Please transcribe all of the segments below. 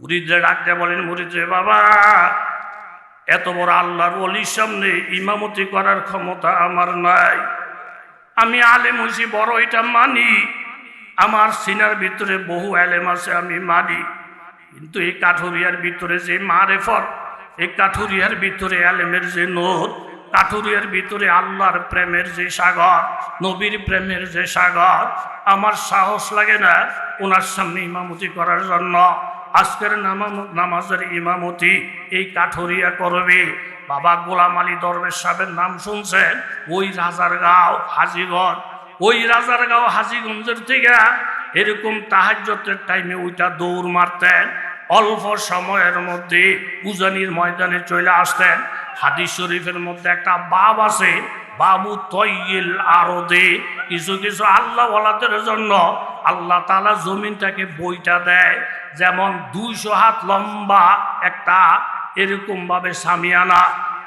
মুরিদরে ডাকতে বলেন, মুরিদরে বাবা, এত বড় আল্লাহর ওলির সামনে ইমামতি করার ক্ষমতা আমার নাই। আমি আলেম হইছি বড়, এটা মানি, আমার সিনার ভিতরে বহু আলেম আছে, আমি মানি, কিন্তু এই কাঠুরিয়ার ভিতরে যে মারেফত, এই কাঠুরিয়ার ভিতরে আলেমের যে নূর, কাঠুরিয়ার ভিতরে আল্লাহর প্রেমের যে সাগর, নবীর প্রেমের যে সাগর, আমার সাহস লাগে না ওনার সামনে ইমামতি করার জন্য। আজকের নামাজের ইমামতি এই কাঠুরিয়া করবে। বাবা গোলাম আলী দরবেশ সাহেবের নাম শুনছেন? ওই রাজারগাঁও হাজীগঞ্জ, ওই রাজারগাঁও হাজীগঞ্জের থেকে এরকম তাহাজ্জুদের টাইমে ওইটা দৌড় মারতেন, অল্প সময়ের মধ্যে উজানির ময়দানে চলে আসতেন। হাদিস শরীফের মধ্যে একটা বাব আছে, বাবু তৈল আরদে, কিছু কিছু আল্লাহ ওয়ালাদের জন্য আল্লাহ তাআলা জমিনটাকে বইটা দেয়, যেমন 200 হাত লম্বা একটা এরকম ভাবে সামিয়ানা,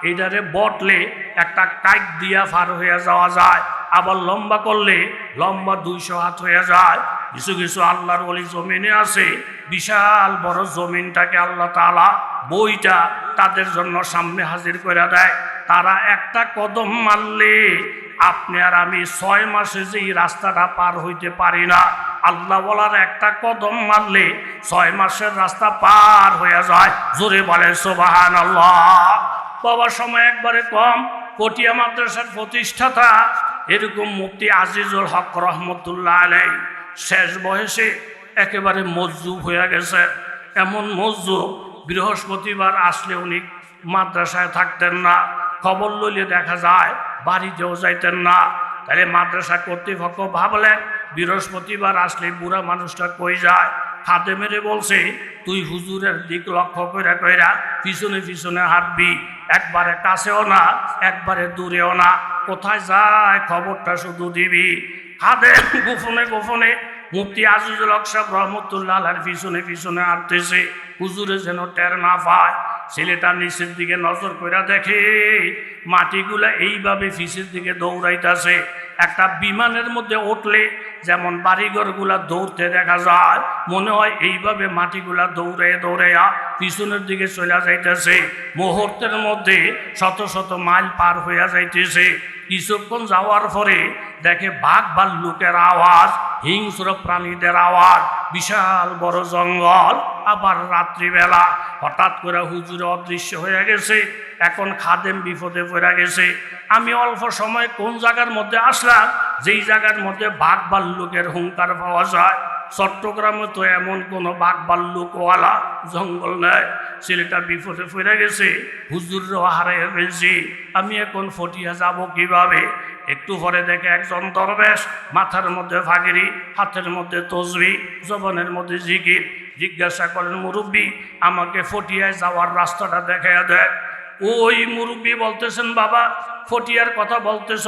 এইটারে বটলে একটা কাইট দিয়া পার হয়ে যাওয়া যায়, আবার লম্বা করলে লম্বা 200 হাত হয়ে যায়। কিছু কিছু আল্লাহর ওলি জমিনে আছে, বিশাল বড় জমিনটাকে আল্লাহ তাআলা বইটা তাদের জন্য সামনে হাজির করে দেয়। তারা একটা কদম মারলে আপনি আর আমি 6 মাসে যে রাস্তাটা পার হইতে পারি না, আল্লাহ বলার একটা কদম মারলে 6 মাসের রাস্তা পার হয়ে যায়। জোরে বলে সুবহানাল্লাহ। বাবার সময় একবারে কম। পটিয়া মাদ্রাসার প্রতিষ্ঠাতা এরকম মুফতি আজিজুল হক রহমতুল্লাহ আলাইহি শেষ বয়সে একেবারে মজজুব হয়ে গেছে। এমন মজজুব, বৃহস্পতিবার আসলে উনি মাদ্রাসায় থাকতেন না, খবর লইলে দেখা যায় বাড়িতেও যাইতেন না। তাহলে মাদ্রাসা কর্তৃপক্ষ ভাবলেন বৃহস্পতিবার আসলে বুড়া মানুষটা কই যায়। খাদেমেরে বলছে, তুই হুজুরের দিক লক্ষ্য কইরা কইরা পিছনে পিছনে হাঁটবি, একবারে কাছেও না একবারে দূরেও না, কোথায় যায় খবরটা শুধু দিবি। খাদেম গোপনে গোপনে মুফতি আজিজুল হক সাহেব রহমতুল্লাহ আলাইহির পিছনে পিছনে হাঁটতেছে, হুজুরে যেন টের না পায়। ছেলেটা নিচের দিকে নজর কইরা দেখে মাটিগুলা এইভাবে পিছের দিকে দৌড়াইতেছে। একটা বিমানের মধ্যে উঠলে যেমন বাড়িঘরগুলা দৌড়তে দেখা যায়, মনে হয় এইভাবে মাটিগুলা দৌড়ে দৌড়ে পিছনের দিকে চলে যাইতেছে। মুহূর্তের মধ্যে শত শত মাইল পার হইয়া যাইতেছে। কিছুক্ষণ যাওয়ার পরে দেখে বাঘ ভাল্লুকের আওয়াজ, হিংস্র প্রাণীদের আওয়াজ, বিশাল বড় জঙ্গল। আবার রাত্রিবেলা হঠাৎ করে হুজুরে অদৃশ্য হয়ে গেছে। এখন খাদেম বিপদে পড়ে গেছে। আমি অল্প সময় কোন জায়গার মধ্যে আসলাম, যেই জায়গার মধ্যে বাঘ ভাল্লুকের হুঙ্কার পাওয়া যায়। চট্টগ্রামে তো এমন কোনো বাঘ ভাল্লুকওয়ালা জঙ্গল নেই। ছেলেটা বিপদে পড়ে গেছে, হুজুরও হারিয়ে ফেলছি, আমি এখন ফটিয়া যাব কিভাবে? একটু পরে দেখে একজন দরবেশ, মাথার মধ্যে ফাগিরি, হাতের মধ্যে তসবিহ, জবানের মধ্যে জিকির। জিজ্ঞাসা করেন, মুরব্বী আমাকে ফটিয়ায় যাওয়ার রাস্তাটা দেখাইয়া দেয়। ওই মুরব্বী বলতেছেন, বাবা ফটিয়ার কথা বলতেছ,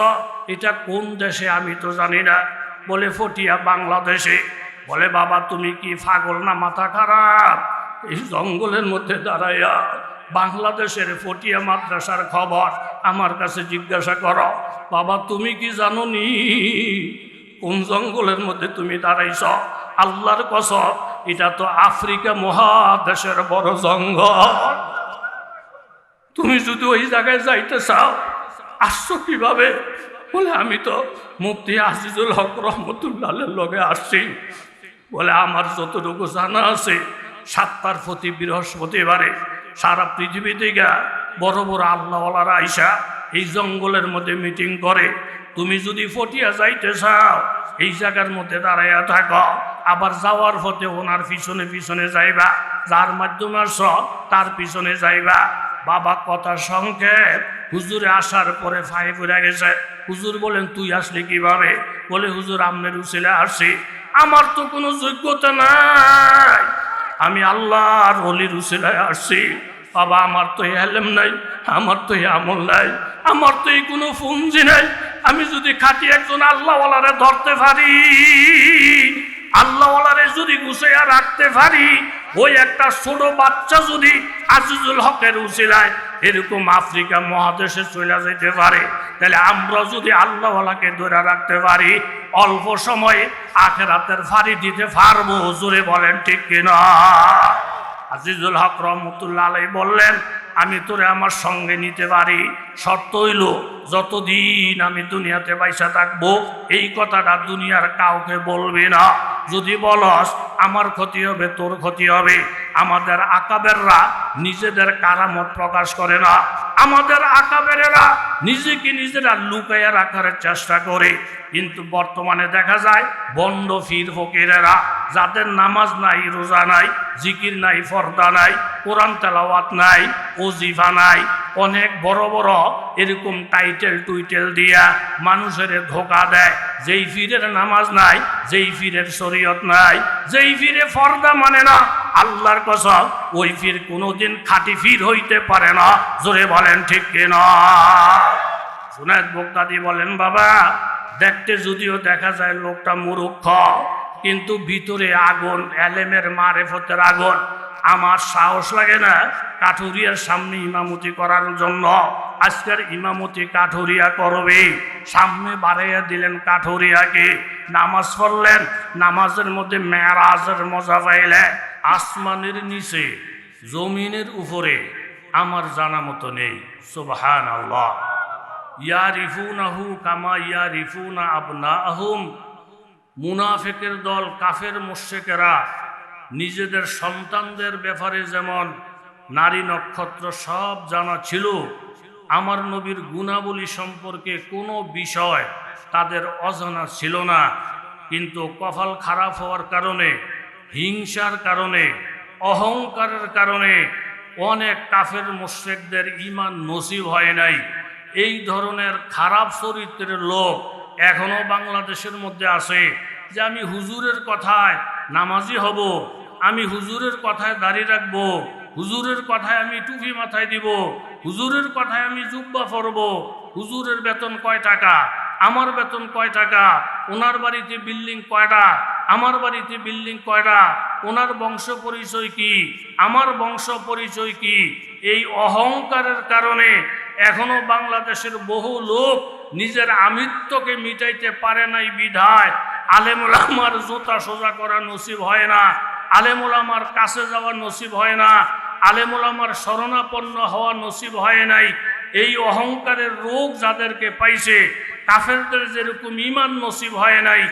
এটা কোন দেশে আমি তো জানি না। বলে ফটিয়া বাংলাদেশে। বলে বাবা তুমি কি পাগল না মাথা খারাপ? এই জঙ্গলের মধ্যে দাঁড়াইয়া বাংলাদেশের ফটিয়া মাদ্রাসার খবর আমার কাছে জিজ্ঞাসা করো। বাবা তুমি কি জানো নি কোন জঙ্গলের মধ্যে তুমি দাঁড়াইছ? আল্লাহর কসম, এটা তো আফ্রিকা মহাদেশের বড় জঙ্গল। তুমি যদি ওই জায়গায় যাইতে চাও, আসছো কিভাবে? বলে আমি তো মুফতি আজিজুল হক রহমতুল্লাহের লগে আসছি। বলে আমার যতটুকু জানা আছে, 7টার প্রতি বৃহস্পতিবারে সারা পৃথিবী থেকে বড় বড় আল্লাহওয়ালারা আইসা এই জঙ্গলের মধ্যে মিটিং করে। তুমি যদি ফটিয়া যাইতে চাও, এই জায়গার মধ্যে দাঁড়াইয়া থাকো, আবার যাওয়ার পথে ওনার পিছনে পিছনে যাইবা, যার মাধ্যমে আস তার পিছনে যাইবা। বাবা কথা সংক্ষেপ, হুজুরে আসার পরে ফাই পড়ে গেছে। হুজুর বলেন, তুই আসলি কিভাবে? বলে হুজুর আমনের উসিলে আসছি। আমার তো কোনো যোগ্যতা নাই, আমি আল্লাহর ওলির উসিলায় আসছি। বাবা আমার তো এলেম নাই, আমার তো আমল নাই, আমার তো এই কোনো পুঁজি নাই। আমি যদি খাঁটি একজন আল্লাহওয়ালারে ধরতে পারি, আল্লাহওয়ালারে যদি গুছাইয়া রাখতে পারি, ওই একটা ছোট বাচ্চা যদি আজিজুল হকের উসিলায় এরকম আফ্রিকা মহাদেশে চলে যেতে পারে, তাহলে আমরা যদি আল্লাহওয়ালাকে ধরে রাখতে পারি, অল্প সময়ে আখিরাতের ফাড়ি দিতে পারবো। জোরে বলেন ঠিক কিনা? আজিজুল হক রহমতুল্লাহ আলাইহি বললেন, আমি তোরে আমার সঙ্গে নিতে পারি, শর্ত হইল যতদিন আমি দুনিয়াতে বাইসা থাকবো এই কথাটা দুনিয়ার কাউকে বলবি না। যদি বলস আমার ক্ষতি হবে, তোর ক্ষতি হবে। আমাদের আকাবেররা নিজেদের কারামত প্রকাশ করে না, আমাদের আকাবেরেরা নিজেকে নিজেরা লুকাইয়া রাখার চেষ্টা করে। কিন্তু বর্তমানে দেখা যায় বন্ড ফির ফকিরেরা, যাদের নামাজ নাই, রোজা নাই, জিকির নাই, ফরদা নাই, কোরআন তেলাওয়াত নাই, ওজিফা নাই, অনেক বড় বড় এরকম টাইটেল টুইটেল দিয়া মানুষের ধোকা দেয়। যেই ফিরের নামাজ নাই, যেই ফিরের শরীয়ত নাই, যেই ফিরে ফরদা মানে না, আল্লাহর কসম ওই ফির কোনোদিন খাঁটি ফির হইতে পারে না। জোরে বলেন ঠিক কিনা? জুনায়েদ বগদাদি বলেন, বাবা দেখতে যদিও দেখা যায় লোকটা মূর্খ, কিন্তু ভিতরে আগুন, এলেমের মারেফতের আগুন। আমার সাহস লাগে না কাঠুরিয়ার সামনে ইমামতি করার জন্য। আজকের ইমামতি কাঠুরিয়া করবে, সামনে বাড়াইয়া দিলেন কাঠুরিয়াকে, নামাজ পড়লেন, নামাজের মধ্যে মেরাজের মজা পাইলেন। আসমানের নিচে জমিনের উপরে আমার জানা মতো নেই। সুবহানাল্লাহ। ইয়ারিফুনাহু কামা ইয়ারিফুনা আবনাআহুম। মুনাফিকের দল, কাফের মুশরিকেরা নিজেদের সন্তানদের ব্যাপারে যেমন নারী নক্ষত্র সব জানা ছিল, আমার নবীর গুণাবলী সম্পর্কে কোনো বিষয় তাদের অজানা ছিল না। কিন্তু কপাল খারাপ হওয়ার কারণে, হিংসার কারণে, অহংকারের কারণে অনেক কাফের মুশরিকদের ঈমান নসিব হয় নাই। এই ধরনের খারাপ চরিত্রের লোক এখনো বাংলাদেশের মধ্যে আছে, যে আমি হুজুরের কথায় নামাজি হব, আমি হুজুরের কথায় দাঁড়িয়ে রাখবো, হুজুরের কথায় আমি টুপি মাথায় দিব, হুজুরের কথায় আমি জুব্বা পরব। হুজুরের বেতন কয় টাকা, আমার বেতন কয় টাকা, ওনার বাড়িতে বিল্ডিং কয়টা, আমার বাড়িতে বিল্ডিং কয়টা, ওনার বংশ পরিচয় কি, আমার বংশ পরিচয় কি। এই অহংকারের কারণে এখনো বাংলাদেশের বহু লোক নিজের আমিত্বকে মিটাইতে পারে নাই। বিধায় আলেম ওলামার জুতা সোজা করা নসিব হয় না, আলেম ওলামার কাছে যাওয়া নসিব হয় না, আলেম ওলামার শরণাপন্ন হওয়া নসিব হয় নাই। এই অহংকারের রোগ যাদেরকে পাইছে, কাফেরদের যেরকম ঈমান নসিব হয় নাই,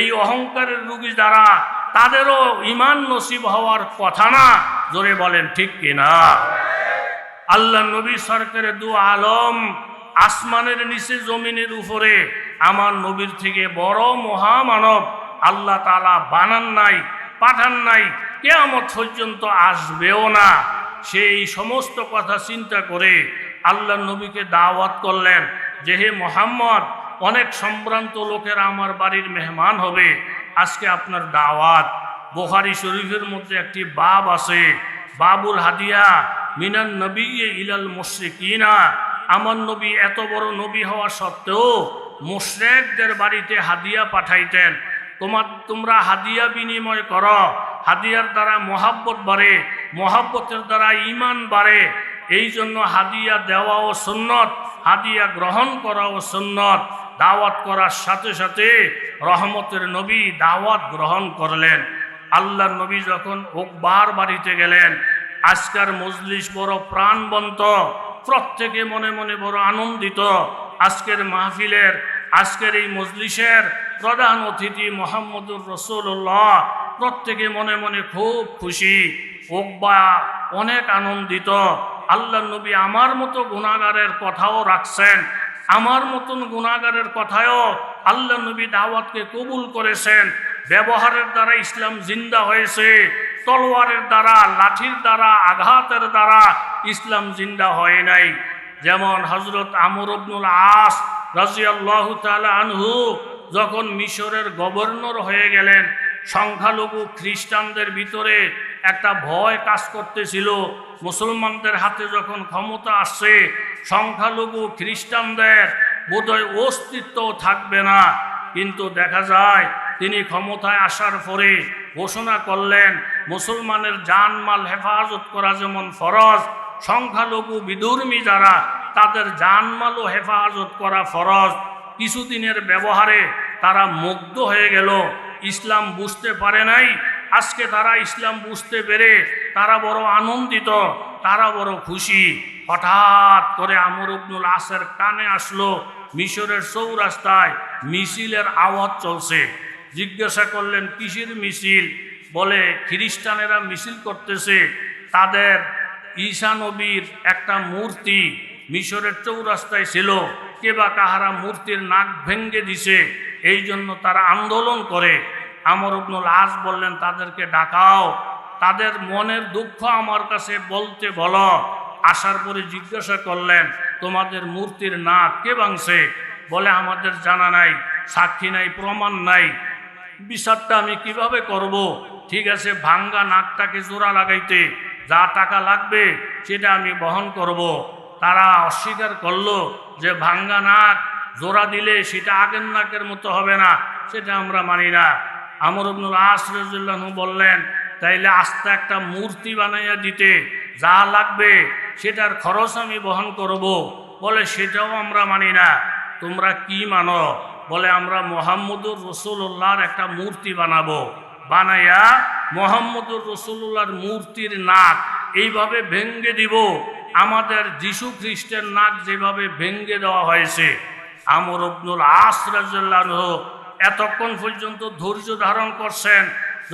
এই অহংকারের রোগী যারা, তাদেরও ঈমান নসিব হওয়ার কথা না। জোরে বলেন ঠিক কিনা? আল্লাহ নবী সরকারে দু আলম, আসমানের নিচে জমিনের উপরে আমার নবীর থেকে বড় মহামানব আল্লাহ তাআলা বানান নাই, পাঠান নাই, কিয়ামত পর্যন্ত আসবেও না। সেই সমস্ত কথা চিন্তা করে আল্লাহ নবীকে দাওয়াত করলেন যে, হে মুহাম্মদ, অনেক সম্ভ্রান্ত লোকেরা আমার বাড়ির মেহমান হবে, আজকে আপনার দাওয়াত। বুখারী শরীফের মধ্যে একটি বাব আছে, বাবুল হাদিয়া মিনান নবী ইলাল মুশরিকিনা। আমার নবী এত বড় নবী হওয়া সত্ত্বেও মুশরিকদের বাড়িতে হাদিয়া পাঠাইতেন। তোমরা হাদিয়া বিনিময় করো, হাদিয়ার দ্বারা মহাব্বত বাড়ে, মহাব্বতের দ্বারা ঈমান বাড়ে। এই জন্য হাদিয়া দেওয়াও সুন্নত, হাদিয়া গ্রহণ করাও সুন্নত। দাওয়াত করার সাথে সাথে রহমতের নবী দাওয়াত গ্রহণ করলেন। আল্লাহর নবী যখন উকবার বাড়িতে গেলেন, আজকের মজলিস বড় প্রাণবন্ত, প্রত্যেকে মনে মনে বড় আনন্দিত। আজকের মাহফিলের, আজকের এই মজলিসের প্রধান অতিথি মুহাম্মদুর রাসূলুল্লাহ, প্রত্যেকে মনে মনে খুব খুশি। উকবা অনেক আনন্দিত। আল্লাহর নবী আমার মতো গুনাহগারের কথাও রাখছেন, আমার মতন গুনাহগারের কথায়ও আল্লাহ নবী দাওয়াতকে কবুল করেছেন। ব্যবহারের দ্বারা ইসলাম জিন্দা হয়েছে, তলোয়ারের দ্বারা, লাঠির দ্বারা, আঘাতের দ্বারা ইসলাম জিন্দা হয় নাই। যেমন হযরত আমর ইবনুল আস রাদিয়াল্লাহু তাআলা আনহু যখন মিশরের গভর্নর হয়ে গেলেন, সংখ্যালঘু খ্রিস্টানদের ভিতরে একটা ভয় কাজ করতেছিল। মুসলমানদের হাতে যখন ক্ষমতা আসছে, সংখ্যালঘু খ্রিস্টানদের বোধহয় অস্তিত্ব থাকবে না। কিন্তু দেখা যায় তিনি ক্ষমতায় আসার পরে ঘোষণা করলেন, মুসলমানের জানমাল হেফাজত করা যেমন ফরজ, সংখ্যালঘু বিধর্মী যারা, তাদের জানমালও হেফাজত করা ফরজ। কিছুদিনের ব্যবহারে তারা মুগ্ধ হয়ে গেল, ইসলাম বুঝতে পারে নাই। আজকে তারা ইসলাম বুঝতে পেরে তারা বড় আনন্দিত, তারা বড় খুশি। হঠাৎ করে আমর ইবনুল আসের কানে আসলো মিশরের চৌরাস্তায় মিছিলের আওয়াজ চলছে। জিজ্ঞাসা করলেন কিসের মিছিল? বলে খ্রিস্টানেরা মিছিল করতেছে, তাদের ঈসা নবীর একটা মূর্তি মিশরের চৌরাস্তায় ছিল, কে বা কাহারা মূর্তির নাক ভেঙ্গে দিছে, এই জন্য তারা আন্দোলন করে। আমর ইবনুল আস বললেন তাদেরকে ডাকাও, তাদের মনের দুঃখ আমার কাছে বলতে বলো। আসার পরে জিজ্ঞাসা করলেন তোমাদের মূর্তির নাক কে ভাঙছে? বলে আমাদের জানা নাই, সাক্ষী নাই, প্রমাণ নাই, বিচারটা আমি কিভাবে করব? ঠিক আছে, ভাঙ্গা নাকটাকে জোড়া লাগাইতে যা টাকা লাগবে সেটা আমি বহন করব। তারা অস্বীকার করলো যে ভাঙ্গা নাক জোড়া দিলে সেটা আগের নাকের মতো হবে না, সেটা আমরা মানি না। আমর ইবনুল আস রাদিয়াল্লাহু বললেন তাইলে আস্তে একটা মূর্তি বানাইয়া দিতে যা লাগবে সেটার খরচ আমি বহন করব। বলে সেটাও আমরা মানি না। তোমরা কি মানো? বলে আমরা মুহাম্মদুর রাসূলুল্লাহর একটা মূর্তি বানাবো, বানাইয়া মুহাম্মদুর রাসূলুল্লাহর মূর্তির নাক এইভাবে ভেঙ্গে দিব, আমাদের যিশু খ্রিস্টের নাক যেভাবে ভেঙ্গে দেওয়া হয়েছে। আমর ইবনুল আস রাদিয়াল্লাহু এতক্ষণ পর্যন্ত ধৈর্য ধারণ করছেন,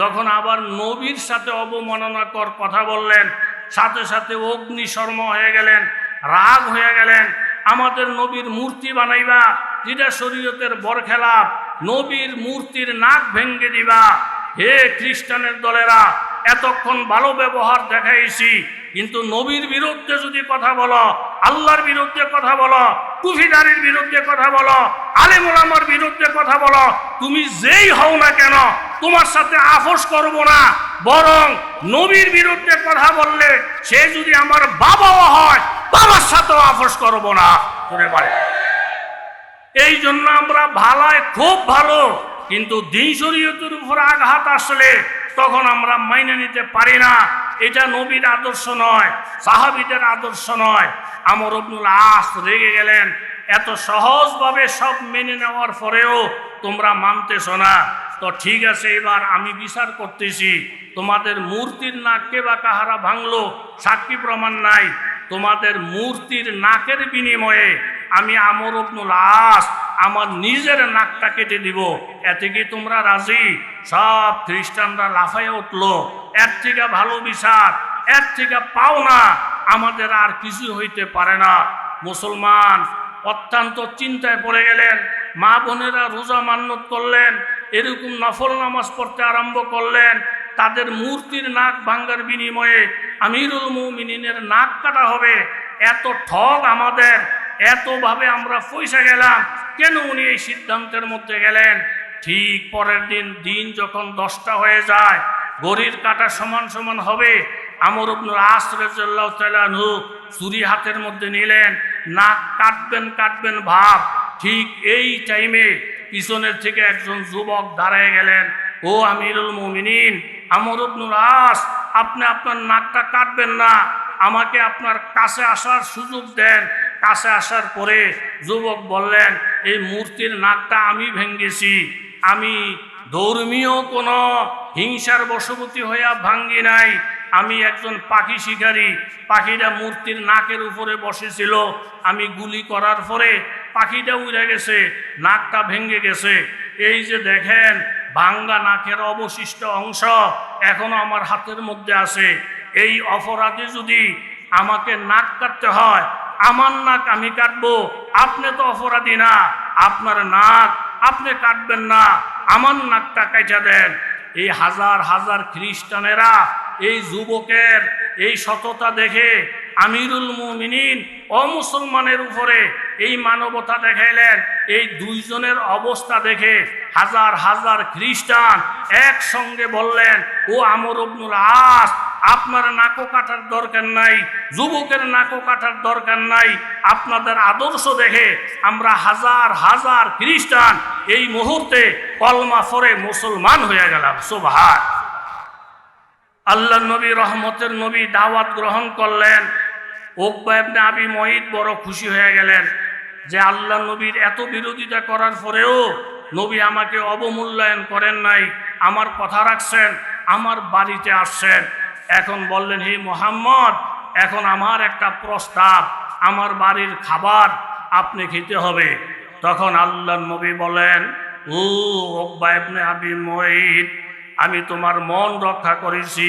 যখন আবার নবীর সাথে অবমাননাকর কথা বললেন সাথে সাথে অগ্নিশর্মা হয়ে গেলেন, রাগ হয়ে গেলেন। আমাদের নবীর মূর্তি বানাইবা যেটা শরীয়তের বরখেলাপ, নবীর মূর্তির নাক ভেঙ্গে দিবা। হে খ্রিস্টানের দলেরা, এতক্ষণ ভালো ব্যবহার দেখাইছি, কিন্তু নবীর বিরুদ্ধে যদি কথা বলো, আল্লাহর বিরুদ্ধে কথা বলো, কুফিদারির বিরুদ্ধে কথা বলো, আলেম ওলামার বিরুদ্ধে কথা বলো, তুমি যেই হও না কেন তোমার সাথে আপোষ করব না, বরং নবীর বিরুদ্ধে কথা বললে সে যদি আমার বাবাও হয় বাবার সাথেও আপোষ করব না। বলে এই জন্য আমরা ভালায় খুব ভালো, কিন্তু দিন শরীয়তের উপর আঘাত আসলে তখন আমরা মাইনে নিতে পারি না। এটা নবীর আদর্শ নয়, সাহাবীদের আদর্শ নয়। আমর ইবনুল আস রেগে গেলেন, এত সহজভাবে সব মেনে নেওয়ার পরেও তোমরা মানতেছ না, তো ঠিক আছে এবার আমি বিচার করতেছি। তোমাদের মূর্তির নাক কে বা কাহারা ভাঙলো, সাক্ষী প্রমাণ নাই, তোমাদের মূর্তির নাকের বিনিময়ে আমি আমর ইবনুল আস আমার নিজের নাকটা কেটে দিব। এতে কি তোমরা রাজি? সব খ্রিস্টানরা লাফাইয়া উঠলো, এর থেকে ভালো বিচার এর থেকে পাও না, আমাদের আর কিছু হইতে পারে না। মুসলমান অত্যন্ত চিন্তায় পড়ে গেলেন। মা বোনেরা রোজা মান্যত করলেন, এরকম নফল নামাজ পড়তে আরম্ভ করলেন। তাদের মূর্তির নাক ভাঙ্গার বিনিময়ে আমিরুল মুমিনিনের নাক কাটা হবে, এত ঠগ আমাদের, এতভাবে আমরা পয়সা গেলাম, কেন উনি এই সিদ্ধান্তের মধ্যে গেলেন? ঠিক পরের দিন যখন 10টা হয়ে যায়, ঘড়ির কাটা সমান সমান হবে, আমর ইবনুল আস রাদিয়াল্লাহু তাআলা আনহু ছুরি হাতের মধ্যে নিলেন, নাক কাটবেন ভাব। ঠিক এই টাইমে পিছনের থেকে একজন যুবক দাঁড়ায় গেলেন, ও আমিরুল মুমিনিন আমর ইবনুল আস, আপনি আপনার নাকটা কাটবেন না, আমাকে আপনার কাছে আসার সুযোগ দেন। কাছে আসার পরে যুবক বললেন, এই মূর্তির নাকটা আমি ভেঙ্গেছি, আমি ধর্মীয় কোনো হিংসার বশবর্তী হইয়া ভাঙ্গি নাই, আমি একজন পাখি শিকারী, পাখিটা মূর্তির নাকের উপরে বসেছিল, আমি গুলি করার পরে পাখিটা উড়ে গেছে, নাকটা ভেঙ্গে গেছে। এই যে দেখেন ভাঙ্গা নাকের অবশিষ্ট অংশ এখনো আমার হাতের মধ্যে আছে। এই অপরাধে যদি আমাকে নাক কাটতে হয়, আমার নাক আমি কাটবো, আপনি তো অপরাধী না, আপনার নাক আপনি কাটবেন না, আমার নাকটা কাটা দেন। এই হাজার হাজার খ্রিস্টানেরা এই যুবকের এই সততা দেখে আমিরুল মুমিনিন অমুসলমানের উপরে এই মানবতা দেখাইলেন। এই দুইজনের অবস্থা দেখে হাজার হাজার খ্রিস্টান একসঙ্গে বললেন, ও আমর ইবনুল আস, আপনার নাকও কাটার দরকার নাই, যুবকের নাকও কাটার দরকার নাই, আপনাদের আদর্শ দেখে আমরা হাজার হাজার খ্রিস্টান এই মুহূর্তে কলমা পড়ে মুসলমান হয়ে গেলাম। সুবহান আল্লাহ। নবী রহমতের নবী দাওয়াত গ্রহণ করলেন। উকবা ইবনে আবি মুঈত বড় খুশি হয়ে গেলেন যে আল্লাহ নবীর এত বিরোধিতা করার পরেও নবী আমাকে অবমূল্যায়ন করেন নাই, আমার কথা রাখছেন, আমার বাড়িতে আসছেন। এখন বললেন, হে মুহাম্মদ, এখন আমার একটা প্রস্তাব, আমার বাড়ির খাবার আপনি খেতে হবে। তখন আল্লাহর নবী বলেন, ও উকবা ইবনে আবি মুঈত, আমি তোমার মন রক্ষা করেছি,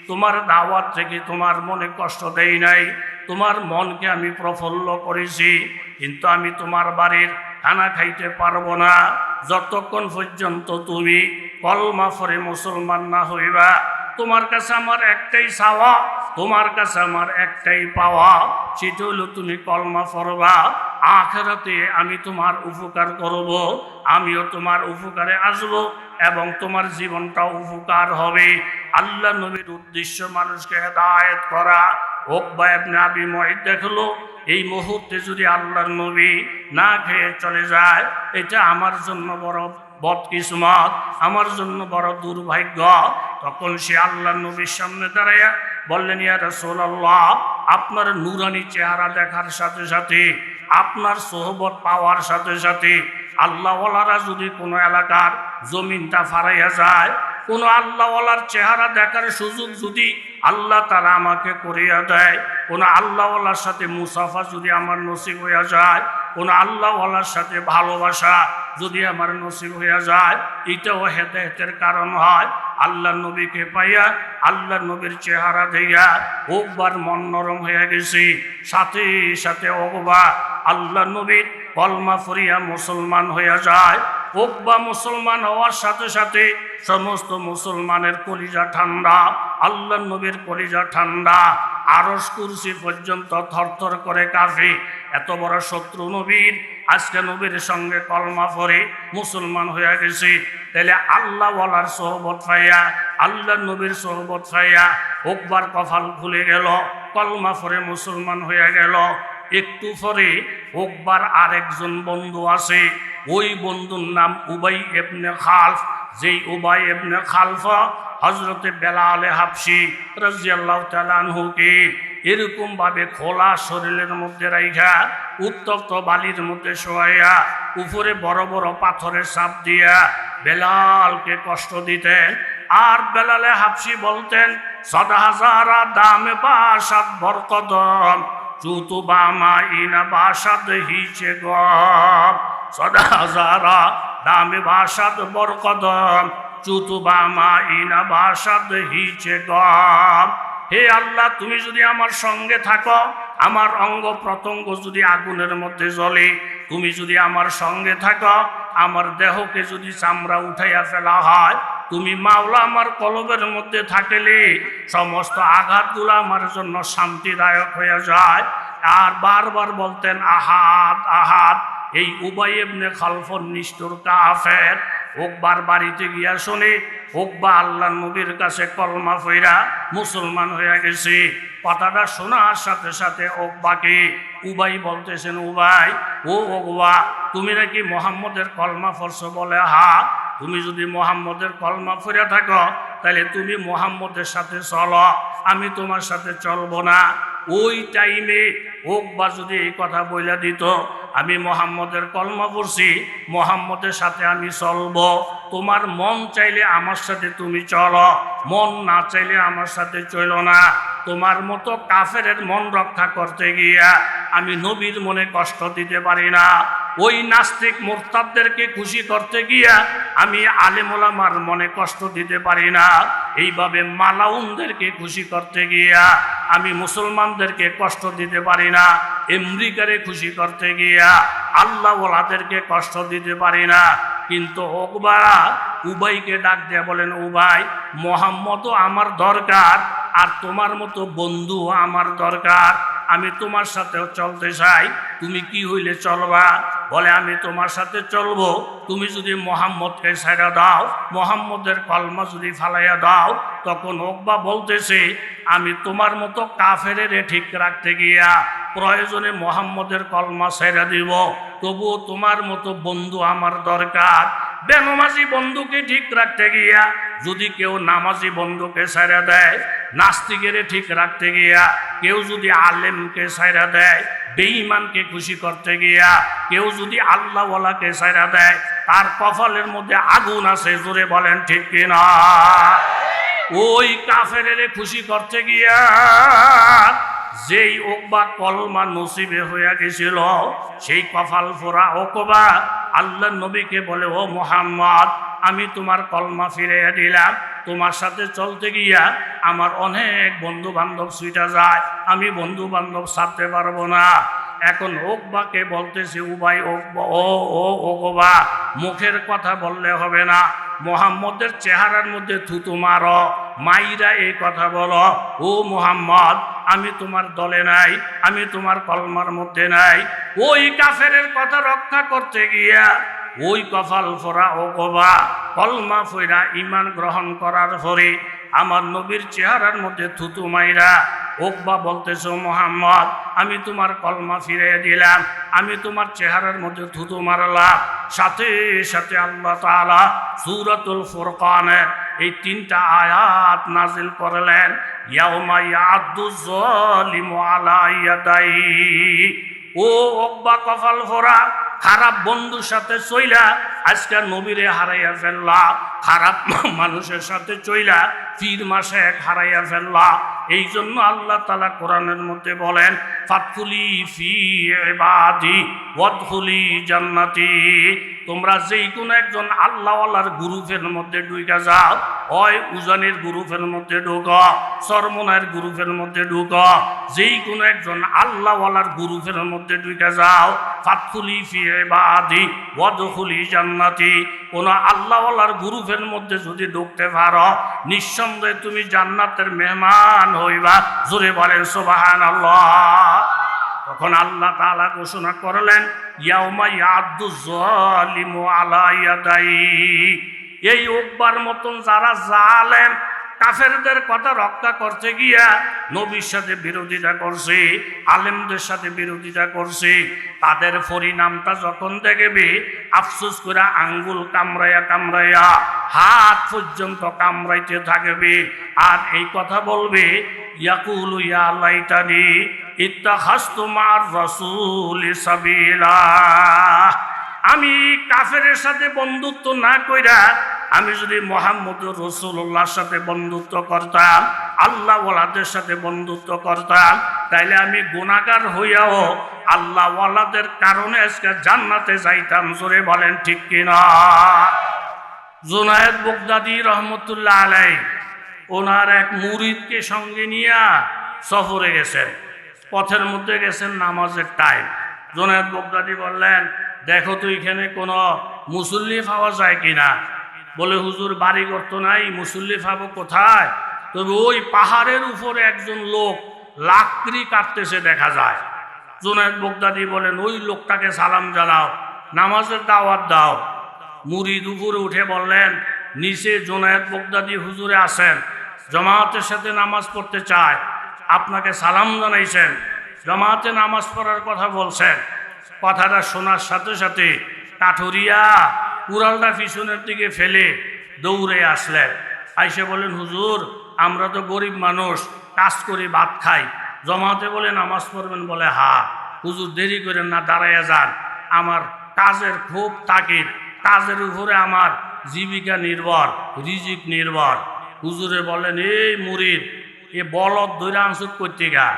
তোমার দাওয়াত থেকে তোমার মনে কষ্ট দেই নাই, তোমার মনকে আমি প্রফুল্ল করেছি, কিন্তু আমি তোমার বাড়ির খানা খাইতে পারবো না যতক্ষণ পর্যন্ত তুমি কলমা পড়ে মুসলমান না হইবা। তোমার কাছে আমার একটাই চাওয়া, তোমার কাছে আমার একটাই পাওয়া, সেটা হলো তুমি কলমা পড়বা। আখিরাতে আমি তোমার উপকার করব, আমিও তোমার উপকারে আসব এবং তোমার জীবনটাও উপকার হবে। আল্লাহ নবীর উদ্দেশ্য মানুষকে হেদায়েত করা। উকবা ইবনে আবি মুঈত দেখলো, এই মুহূর্তে যদি আল্লাহর নবী না খেয়ে চলে যায়, এটা আমার জন্য বড় বদকিসমত, আমার জন্য বড় দুর্ভাগ্য। তখন সে আল্লাহর নবীর সামনে দাঁড়াইয়া বললেন, ইয়া রাসূলুল্লাহ, আপনার নূরানি চেহারা দেখার সাথে সাথে, আপনার সোহবত পাওয়ার সাথে সাথে আল্লাহওয়ালারা যদি কোনো এলাকার জমিনটা ফারাইয়া যায়, কোনো আল্লাহওয়ালার চেহারা দেখার সুযোগ যদি আল্লাহ তাআলা আমাকে করিয়া দেয়, কোনো আল্লাহওয়ালার সাথে মুসাফা যদি আমার নসিব হইয়া যায়, কোনো আল্লাহওয়ালার সাথে ভালোবাসা যদি আমার নসিব হইয়া যায়, এটাও হেদায়েতের কারণ হয়। আল্লাহ নবীকে পাইয়া, আল্লাহ নবীর চেহারা দিয়া উকবার মন নরম হয়ে গেছে। সাথে সাথে উকবা আল্লাহ নবীর কলমা পড়িয়া মুসলমান হইয়া যায়। উকবা মুসলমান হওয়ার সাথে সাথে সমস্ত মুসলমানের কলিজা ঠান্ডা, আল্লাহ নবীর কলিজা ঠান্ডা, আরশ কুরসি পর্যন্ত থরথর করে কাঁপে। এত বড় শত্রু নবীর আজকে নবীর সঙ্গে কলমা পড়ে মুসলমান হয়ে গেছে। তাহলে আল্লাহ ওয়ালার সোহবত পাইয়া, আল্লাহ নবীর সোহবত পাইয়া উকবার কপাল খুলে গেল, কলমা পড়ে মুসলমান হয়ে গেল। একটু পরে উকবার আরেকজন বন্ধু আছে, ওই বন্ধুর নাম উবাই ইবনে খালফ। যেই উবাই ইবনে খালফ হযরতে বেলাল হাবশী রাদিয়াল্লাহু তাআলা আনহুকে এরকম ভাবে খোলা শরীরের মধ্যে রাইখা উত্তপ্ত বালির মধ্যে শোয়াইয়া উপরে বড় বড় পাথরের চাপ দিয়া বেলালকে কষ্ট দিতেন। আর বেলালে হাবশী বলতেন, সদা হাজারা দামে বাসাত বরকদম চুতু বামা ইনা বাসাত হিচে গম, সদা হাজারা দামে বাসাত বরকদম চুতু বামা ইনা বাসাত হিচে গম। হে আল্লাহ, তুমি যদি আমার সঙ্গে থাকো, আমার অঙ্গ প্রত্যঙ্গ যদি আগুনের মধ্যে জ্বলে, তুমি যদি আমার সঙ্গে থাকো, আমার দেহকে যদি চামড়া উঠাইয়া ফেলা হয়, তুমি মাওলা আমার কলবের মধ্যে থাকলে সমস্ত আঘাতগুলো আমার জন্য শান্তিদায়ক হয়ে যায়। আর বারবার বলতেন আহাদ আহাদ। এই উবাই ইবনে খালফর নিষ্ঠুর কাফের উকবার বাড়িতে গিয়া শুনে উকবা আল্লাহ নবীর কাছে কলমা পড়া মুসলমান হয়ে গেছে। কথাটা শোনার সাথে সাথে উকবাকে উবাই বলতেছেন, উবাই, ও উকবা, তুমি নাকি মুহাম্মদের কলমা পড়ছো? বলে, হা। তুমি যদি মুহাম্মদের কলমা পড়ে থাকো, তাহলে তুমি মুহাম্মদের সাথে চলো, আমি তোমার সাথে চলবো না। ওই টাইমে উকবা যদি এই কথা বইলা দিত, আমি মুহাম্মদের কলমা পড়ছি, মুহাম্মদের সাথে আমি চলবো, তোমার মন চাইলে আমার সাথে তুমি চলো, মন না চাইলে আমার সাথে চলো না। তোমার মতো কাফেরের মন রক্ষা করতে গিয়া আমি নবীর মনে কষ্ট দিতে পারি না। ওই নাস্তিক মুরতাদদেরকে খুশি করতে গিয়া আমি আলেম ওলামার মনে কষ্ট দিতে পারি না। এইভাবে মালাউনদেরকে খুশি করতে গিয়া আমি মুসলমানদেরকে কষ্ট দিতে পারি না। আমেরিকারে খুশি করতে গিয়া আল্লাহ ওয়ালাদেরকে কষ্ট দিতে পারি না। কিন্তু উকবা উবাইকে ডাক দিয়ে বলেন, উবাই, মুহাম্মদও আমার দরকার, আর তোমার মতো বন্ধু আমার দরকার। আমি তোমার সাথেও চলতে চাই, তুমি কি হইলে চলবা? বলে, আমি তোমার সাথে চলবো, তুমি যদি মুহাম্মদকে ছেড়ে দাও, মুহাম্মদের কলমা যদি ফালাইয়া দাও। তখন উকবা বলতেছে, আমি তোমার মতো কাফেরের ঠিক রাখতে গিয়া প্রয়োজনে মুহাম্মদের কলমা ছেড়ে দিব, তবুও তোমার মতো বন্ধু আমার দরকার। বেনামাজি বন্ধুকে ঠিক রাখতে গিয়া যদি কেউ নামাজি বন্ধুকে ছেড়ে দেয়, নাস্তিকের ঠিক রাখতে গিয়া কেউ যদি আলেমকে ছেড়ে দেয়, বেঈমানকে খুশি করতে গিয়া কেউ যদি আল্লাহওয়ালাকে ছেড়ে দেয়, তার কপালের মধ্যে আগুন আছে। জোরে বলেন ঠিক কিনা? ওই কাফেরের খুশি করতে গিয়া যেই ওকবা কলমা নসিবে হইয়া গেছিল, সেই কপাল ফোরা ওকবা আল্লাহ নবীকে বলে, ও মুহাম্মদ, আমি তোমার কলমা ফিরাইয়া দিলাম। তোমার সাথে চলতে গিয়া আমার অনেক বন্ধু বান্ধব ছুটা যায়, আমি বন্ধু বান্ধব ছাড়তে পারবো না। এখন ওকবাকে বলতেছে, উবাই ওকবা, ও ওকবা, মুখের কথা বললে হবে না, মোহাম্মদের চেহারার মধ্যে থুতু মারো, মাইরা এই কথা বলো, ও মুহাম্মদ, আমি তোমার দলে নাই, আমি তোমার কলমার মধ্যে নাই। ওই কাফেরের কথা রক্ষা করতে গিয়া ওই কপাল ফোরা ওকবা কলমা ফইরা ঈমান গ্রহণ করার পরে আমার নবীর চেহারার মধ্যে থুতু মাইরা ওকবা বলতেছো, মুহাম্মদ, আমি তোমার কলমা ফিরিয়ে দিলাম, আমি তোমার চেহারার মধ্যে থুতু মারলাম। সাথে সাথে আল্লাহ তাআলা সূরাতুল ফুরকানের এই 3টা আয়াত নাজিল করলেন, ইয়াউমা ইয়াদুজ জালিমু আলা ইয়াদাইহি। ও ওকবা কপাল ফোরা, খারাপ বন্ধুর সাথে চইলা আজকে নবীরে হারাইয়া ফেললা, খারাপ মানুষের সাথে চইলা পীর মাসে এক হারাইয়া ফেললা। এই জন্য আল্লাহ তাআলা কোরআনের মধ্যে বলেন, ফাদখুলি ফি ইবাদি ওয়াদখুলি জান্নাতি। তোমরা যেই কোনো একজন আল্লাহওয়ালার গ্রুপের মধ্যে ঢুকে যাও, হয় উজানের গ্রুপের মধ্যে ঢুকো, চরমনার গ্রুপের মধ্যে ঢুকো, যেই কোনো একজন আল্লাহওয়ালার গ্রুপের মধ্যে ঢুকে যাও, ফাদখুলি ফি ইবাদি ওয়াদখুলি জান্নাতি। কোন আল্লাহওয়ালার গ্রুপের মধ্যে যদি ঢুকতে পারো, নিঃসন্দেহে তুমি জান্নাতের মেহমান হইবা। জোরে বলেন সুবহানাল্লাহ। তখন আল্লাহ তাআলা ঘোষণা করলেন, ইয়াউমা ইয়াদুজ জালিমু আলা ইয়াদাইহি। এই ওকবার মতন যারা জালেম কাফেরদের কথা রক্ষা করতে গিয়া নবীর সাথে বিরোধিতা করছে, আলেমদের সাথে বিরোধিতা করছে, তাদের পরিণামটা যখন দেখবে আফসোস করে আঙ্গুল কামড়াইয়া কামড়াইয়া হাত পর্যন্ত কামড়াইতে থাকবে। আর এই কথা বলবে, ইয়াকুলু ইয়া লাইতানি ইত্তাখাযতু মা'আর রাসূলি সাবিলা। আমি কাফেরের সাথে বন্ধুত্ব না কইরা আমি যদি মুহাম্মদুর রাসূলুল্লাহর সাথে বন্ধুত্ব করতাম, আল্লাহওয়ালাদের সাথে বন্ধুত্ব করতাম, তাইলে আমি গুনাহগার হইয়াও আল্লাহওয়ালাদের কারণে আজকে জান্নাতে যাইতাম। জোরে বলেন ঠিক কিনা? জুনায়েদ বাগদাদী রহমতুল্লাহ আলাইহি ওনার এক মুরিদকে সঙ্গে নিয়ে সফরে গেছেন। পথের মধ্যে গেছেন নামাজের টাইম। জুনায়েদ বাগদাদী বললেন, দেখো তো এখানে কোনো মুসল্লি পাওয়া যায় কিনা। বলে, হুজুর, বাড়িঘর তো নাই, মুসল্লি পাবো কোথায়? তবে ওই পাহাড়ের উপরে একজন লোক লাকড়ি কাটতেছে দেখা যায়। জুনায়েদ বাগদাদী বলেন, ওই লোকটাকে সালাম জানাও, নামাজের দাওয়াত দাও। মুরিদ উপরে উঠে বললেন, নিচে জুনায়েদ বাগদাদী হুজুরে আছেন, জামাতের সাথে নামাজ পড়তে চায়, আপনাকে সালাম জানাইছেন, জামাতে নামাজ পড়ার কথা বলছেন। কথাটা শোনার সাথে সাথে কাঠুরিয়া কুড়ালটা পিছনের দিকে ফেলে দৌড়ে আসলেন। আইসে বলেন, হুজুর, আমরা তো গরিব মানুষ, কাজ করি, ভাত খাই, জামাতে বলে নামাজ পড়বেন? বলে, হা। হুজুর, দেরি করেন না, দাঁড়াইয়া যান, আমার কাজের খুব তাকিদ, কাজের উপরে আমার জীবিকা নির্ভর, রিজিক নির্ভর। হুজুরে বলেন, এই মুরিদ, এ বলদ ধরে আনসুক করতে গা,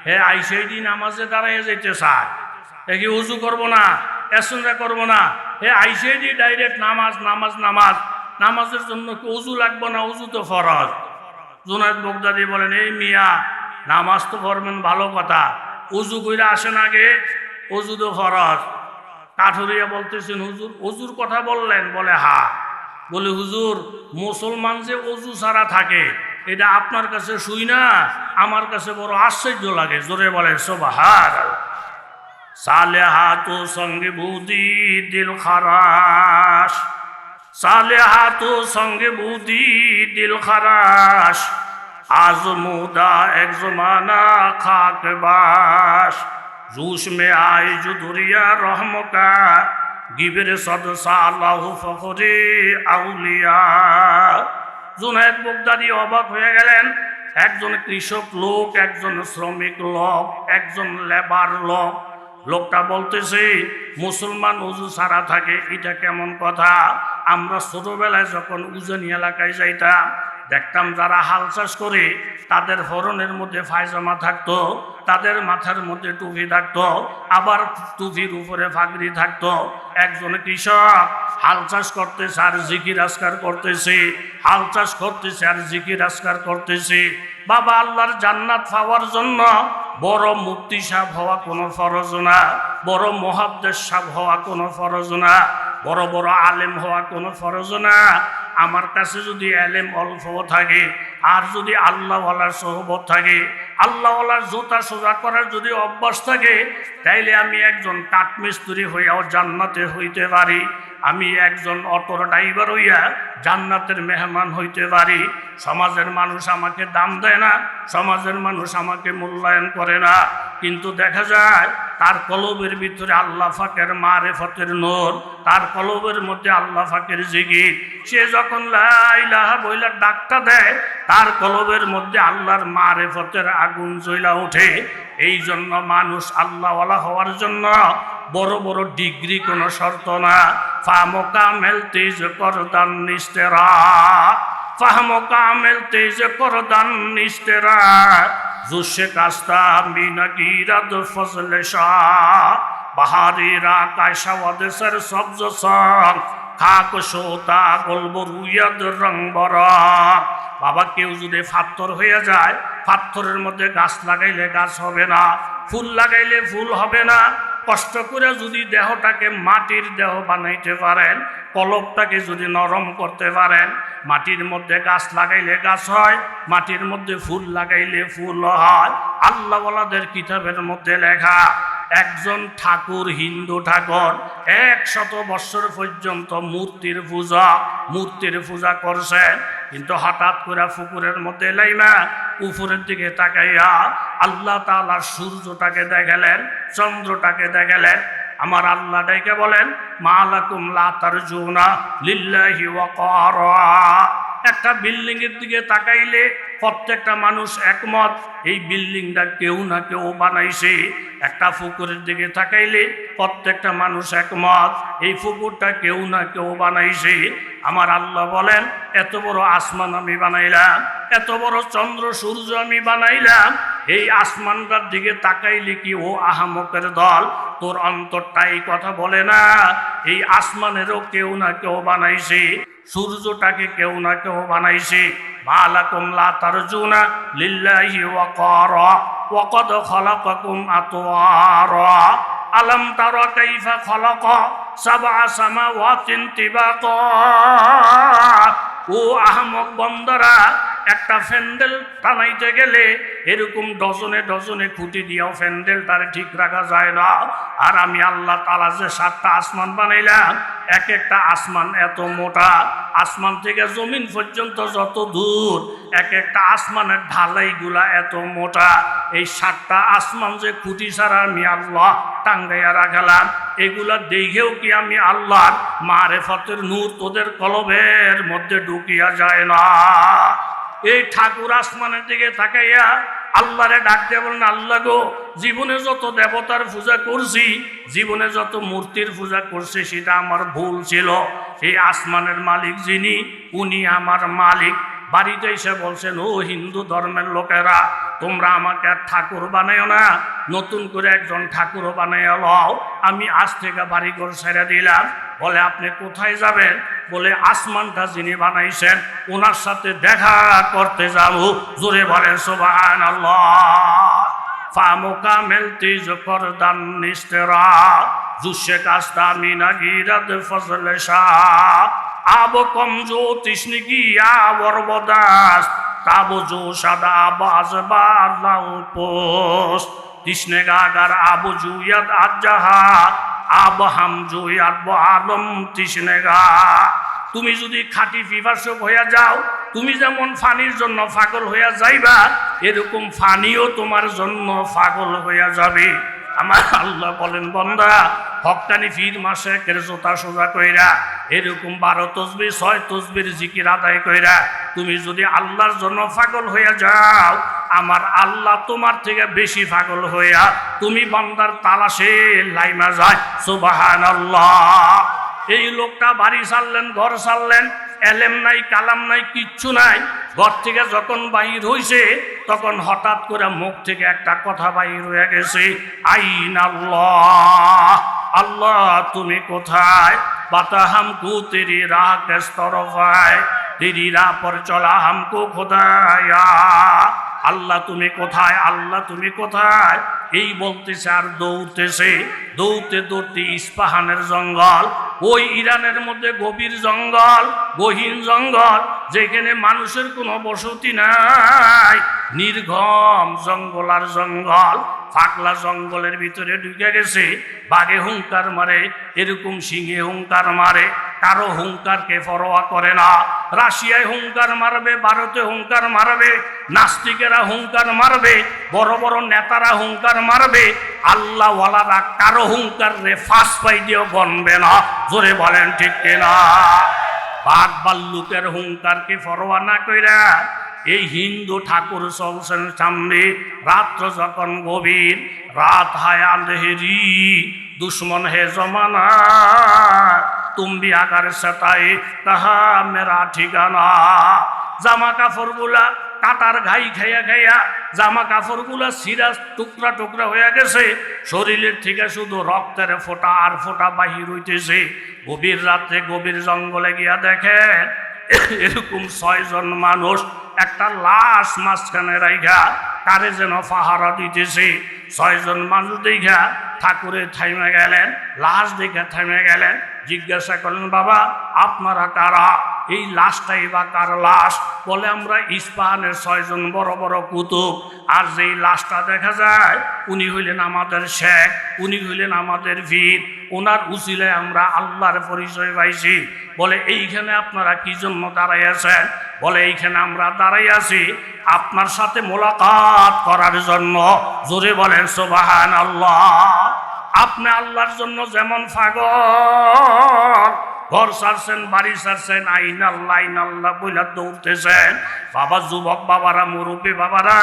হে আইসেই দিন নামাজে দাঁড়াইয়া যেতে চায়, এ কি উজু করবো না, এসনরা করবো না, হে আইসেই দি ডাইরেক্ট নামাজ নামাজ নামাজ, নামাজের জন্য কি উজু লাগবো না? উজু তো ফরজ। জুনায়েদ বাগদাদী বলেন, এই মিয়া, নামাজ তো পড়বেন ভালো কথা, উজু কইরা আসেন আগে, উজু তো ফরজ। কাঠুরিয়া বলতেছেন, হুজুর, উজুর কথা বললেন? বলে, হা। বলে, হুজুর, মুসলমান যে অজু ছাড়া থাকে এটা আপনার কাছে শুই না, আমার কাছে বড় আশ্চর্য লাগে। জোরে বলেন সুবহানাল্লাহ। সালেহাতু সঙ্গে বুদি দিল খারাস, সালেহাতু সঙ্গে বুদি দিল খারাস, আজমুদা এক জমানা খাক বাস, জুস মে আয় জুদুরিয়া রহমকা, গিবের সদসা আল্লাহু ফখরে আউলিয়া। জুনায়েদ বাগদাদী অবাক হয়ে গেলেন। একজন কৃষক লোক, একজন শ্রমিক লোক, একজন লেবার লোক। লোকটা বলতেছে, মুসলমান উজু ছাড়া থাকে, এটা কেমন কথা? আমরা ছোটবেলায় যখন উজানি এলাকায় যাইতাম, দেখতাম যারা হাল চাষ করে তাদের হরণের মধ্যে পায়জামা থাকতো, তাদের মাথার মধ্যে টুপি থাকতো, আবার টুপির উপরে পাগড়ি থাকতো। একজন কৃষক হাল চাষ করতেছে আর জিকির আজকার করতেছে, হাল চাষ করতেছে আর জিকির আজকার করতেছে। বাবা, আল্লাহর জান্নাত পাওয়ার জন্য বড় মুফতি সাহেব হওয়া কোনো ফরজ না, বড় মুহাদ্দিস সাহেব হওয়া কোনো ফরজ না, বড় বড় আলেম হওয়া কোনো ফরজ না। আমার কাছে যদি এলেম অল্প থাকে আর যদি আল্লাহওয়ালার সোহবত থাকে, আল্লাহওয়ালার জোতা সোজা করার যদি অভ্যাস থাকে, তাইলে আমি একজন কাঠমিস্ত্রি হইয়াও জান্নাতে হইতে পারি, আমি একজন অটোর ড্রাইভার হইয়া জান্নাতের মেহমান হইতে পারি। সমাজের মানুষ আমাকে দাম দেয় না, সমাজের মানুষ আমাকে মূল্যায়ন করে না, কিন্তু দেখা যায় তার কলবের ভিতরে আল্লাহ পাকের মারিফতের নূর, তার কলবের মধ্যে আল্লাহ পাকের জিকির। সে যখন লা ইলাহা বইলা ডাকটা দেয়, তার কলবের মধ্যে আল্লাহর মারিফতের আগুন জ্বলা ওঠে। এই জন্য মানুষ আল্লাহওয়ালা হওয়ার জন্য বড় বড় ডিগ্রি কোনো শর্ত না। ফাহমো কামেল তেজ করদান নিস্তেরা, ফাহমো কামেল তেজ করদান নিস্তেরা, জুসে কাস্তা মিনা গিরাদ ফজলে শাহ, বাহারিরা কায়সাওয়াদেশের সবজ সং, খাক সোতা গল্ব রুয়াদ রং বরা। বাবা, কেউ যদি পাথর হয়ে যায়, পাথরের মধ্যে গাছ লাগাইলে গাছ হবে না, ফুল লাগাইলে ফুল হবে না। কষ্ট করে যদি দেহটাকে মাটির দেহ বানাইতে পারেন, কলবটাকে যদি নরম করতে পারেন, মাটির মধ্যে গাছ লাগাইলে গাছ হয়, মাটির মধ্যে ফুল লাগাইলে ফুল হয়। আল্লাহওয়ালাদের কিতাবের মধ্যে লেখা, একজন ঠাকুর, হিন্দু ঠাকুর 100 বছর পর্যন্ত মূর্তির পূজা করছেন, কিন্তু হঠাৎ করে পুকুরের মধ্যে লাইমা উপরের দিকে তাকাইয়া আল্লাহ তাআলার সূর্যটাকে দেখালেন, চন্দ্রটাকে দেখালেন। আমার আল্লাহ ডাইকে বলেন, মালাকুম লা তারজুনা লিল্লাহি ওয়াকারা। একটা বিল্ডিং এর দিকে তাকাইলে প্রত্যেকটা মানুষ একমত এই বিল্ডিংটা কেউ না কেউ বানাইছে। একটা পুকুরের দিকে তাকাইলে প্রত্যেকটা মানুষ একমত এই পুকুরটা কেউ না কেউ বানাইছে। আমার আল্লাহ বলেন, এত বড় আসমান আমি বানাইলাম, এত বড় চন্দ্র সূর্য আমি বানাইলাম, এই আসমানটার দিকে তাকাইলে কি ও আহামকের দল, তোর অন্তরটা এই কথা বলে না? এই আসমানেরও কেউ না কেউ বানাইছে, সূর্যটাকে কেউ না কেউ বানাইছে। মালাকুম লা তারজুনা লিল্লাহি ওয়াকারা ওয়াকাদ খালাকাকুম আতওয়ারা আলাম তারা কাইফা খালাকা সাবআ সামাওয়াতিন তিবাকা। ও আহমক বন্দরা, একটা ফ্যান্ডেল টানাইতে গেলে এরকম ডজনে ডজনে খুঁটি দিয়েও ফ্যান্ডেলটারে ঠিক রাখা যায় না। আর আমি আল্লাহ তাআলা যে 7টা আসমান বানাইলাম, এক একটা আসমান এত মোটা, আসমান থেকে জমিন পর্যন্ত যত দূর, এক একটা আসমানের ঢালাইগুলা এত মোটা। এই 7টা আসমান যে খুঁটি ছাড়া আমি আল্লাহ টাঙ্গাইয়া রাখলাম, এগুলা দেখেও কি আমি আল্লাহর মারিফতের নূর তোদের কলবের মধ্যে ঢুকিয়া যায় না? এই ঠাকুর আসমানের দিকে তাকাইয়া আল্লাহরে ডাক দিয়ে বলেন, আল্লাহ গো, জীবনে যত দেবতার পূজা করছি, জীবনে যত মূর্তির পূজা করছি, সেটা আমার ভুল ছিল। এই আসমানের মালিক যিনি, উনি আমার মালিক। বাড়িতে এসে বলছেন, ও হিন্দু ধর্মের লোকেরা, তোমরা আমাকে আর ঠাকুর বানাইও না, নতুন করে একজন ঠাকুর বানাইয়া লও। আমি আজ থেকে বাড়িঘর ছেড়ে দিলাম। বলে, আপনি কোথায় যাবেন? বলে, আসমানটা যিনি বানাইছেন ওনার সাথে দেখা করতে যাবো। জোরে বলেন সুবহানাল্লাহ। ফামুকা মেলতি জকর দান নিস্তেরা, জুসে কাস্তা মিনা গিরাদ ফজলে শাহ, আব কমজো তৃষ্ণি গিয়া বরবদাস, তাবো জো সাদা বাজ বালাউ পোস, তৃষ্ণে গাগার আবু জুয়াদ আজাহা, আব হাম জুয়াদ আলম তৃষ্ণে গা। তুমি যদি খাঁটি পিপাসক হইয়া যাও, তুমি যেমন ফানির জন্য পাগল হইয়া যাইবা, এরকম ফানিও তোমার জন্য পাগল হইয়া যাবে। আমার আল্লাহ বলেন, বান্দা, হক্কানি ফির মাসেকের জোতা সোজা কইরা এরকম 12 তসবিহ 6 তসবির জিকির আদায় কইরা তুমি যদি আল্লাহর জন্য পাগল হইয়া যাও, আমার আল্লাহ তোমার থেকে বেশি পাগল হইয়া তুমি বান্দার তালাশে লাইমা যায়। সুবহানাল্লাহ। এই লোকটা বাড়ি ছাড়লেন, ঘর ছাড়লেন, এলেম নাই, কালাম নাই, কিচ্ছু নাই, ঘর থেকে যখন বাহির হইছে তখন হঠাৎ করে মুখ থেকে একটা কথা বাহির হয়ে গেছে, আইন আল্লাহ, আল্লাহ তুমি কোথায়? বাতা হামকু তেরি রাহ কিস তরফ আয়, তেরি রাহ পর চলা হামকো খোদায়া। আল্লাহ তুমি কোথায়, আল্লাহ তুমি কোথায়, এই বলতেছে আর দৌড়তেছে। দৌড়তে দৌড়তে ইস্পাহানের জঙ্গল, ওই ইরানের মধ্যে গভীর জঙ্গল, গহীন জঙ্গল, যেখানে মানুষের কোনো বসতি নাই, নির্ঘম জঙ্গল আর জঙ্গল। পাগলা জঙ্গলের ভিতরে ঢুকে গেছে। বাঘে হুঙ্কার মারে, এরকম সিংহে হুঙ্কার মারে, কারো হুঙ্কারকে পরোয়া করে না। রাশিয়ায় হুঙ্কার মারবে, ভারতে হুঙ্কার মারবে, নাস্তিকেরা হুঙ্কার মারবে, বড় বড় নেতারা হুঙ্কার মারবে, আল্লাহওয়ালারা কারো হুঙ্কার রে ফাঁস পাই দিয়েও গণবে না। জোরে বলেন ঠিক কিনা? বাঘ ভাল্লুকের হুঙ্কারকে পরোয়া না কইরা এই হিন্দু ঠাকুর চলছেন সামনে। রাত্র যখন গভীর, রাত হায় আন্ধেরি, দুশ্মন হে জমানা, তুমি আগার সেতাই তাহা মেরা ঠিকানা। জামা কাপড়গুলা কাটার ঘাই খাইয়া খাইয়া জামা কাপড়গুলা সিরাজ টুকরা টুকরা হয়ে গেছে। শরীরের থেকে শুধু রক্তের ফোঁটা আর ফোঁটা বাহির হইতেছে। গভীর রাত্রে গভীর জঙ্গলে গিয়া দেখেন এরকম 6 জন মানুষ একটা লাশ মাঝখানে রাইখা কারে যেন পাহারা দিতেছে। 6 জন মানুষ দেখা ঠাকুরে থাইমে গেলেন, লাশ দেখে থাইমে গেলেন। জিজ্ঞাসা করলেন, বাবা আপনারা কারা? এই লাশটাই বা কার লাশ? বলে আমরা ইস্পাহানের 6 জন বড় বড় কুতুব। আর যেই লাশটা দেখা যায় উনি হইলেন আমাদের শেখ, উনি হইলেন আমাদের বীর, ওনার উসিলায় আমরা আল্লাহর পরিচয় পাইছি। বলে এইখানে আপনারা কি জন্য দাঁড়াই আছেন? বলে এইখানে আমরা দাঁড়াই আছি আপনার সাথে মোলাকাত করার জন্য। জোরে বলেন সুবহানাল্লাহ। আপনি আল্লাহর জন্য যেমন পাগল, ঘর ছাড়ছেন, বাড়ি ছাড়ছেন, আইন আল্লাহ আইন আল্লাহ বইলা দৌড়তেছেন। বাবা, যুবক বাবারা, মুরব্বী বাবারা,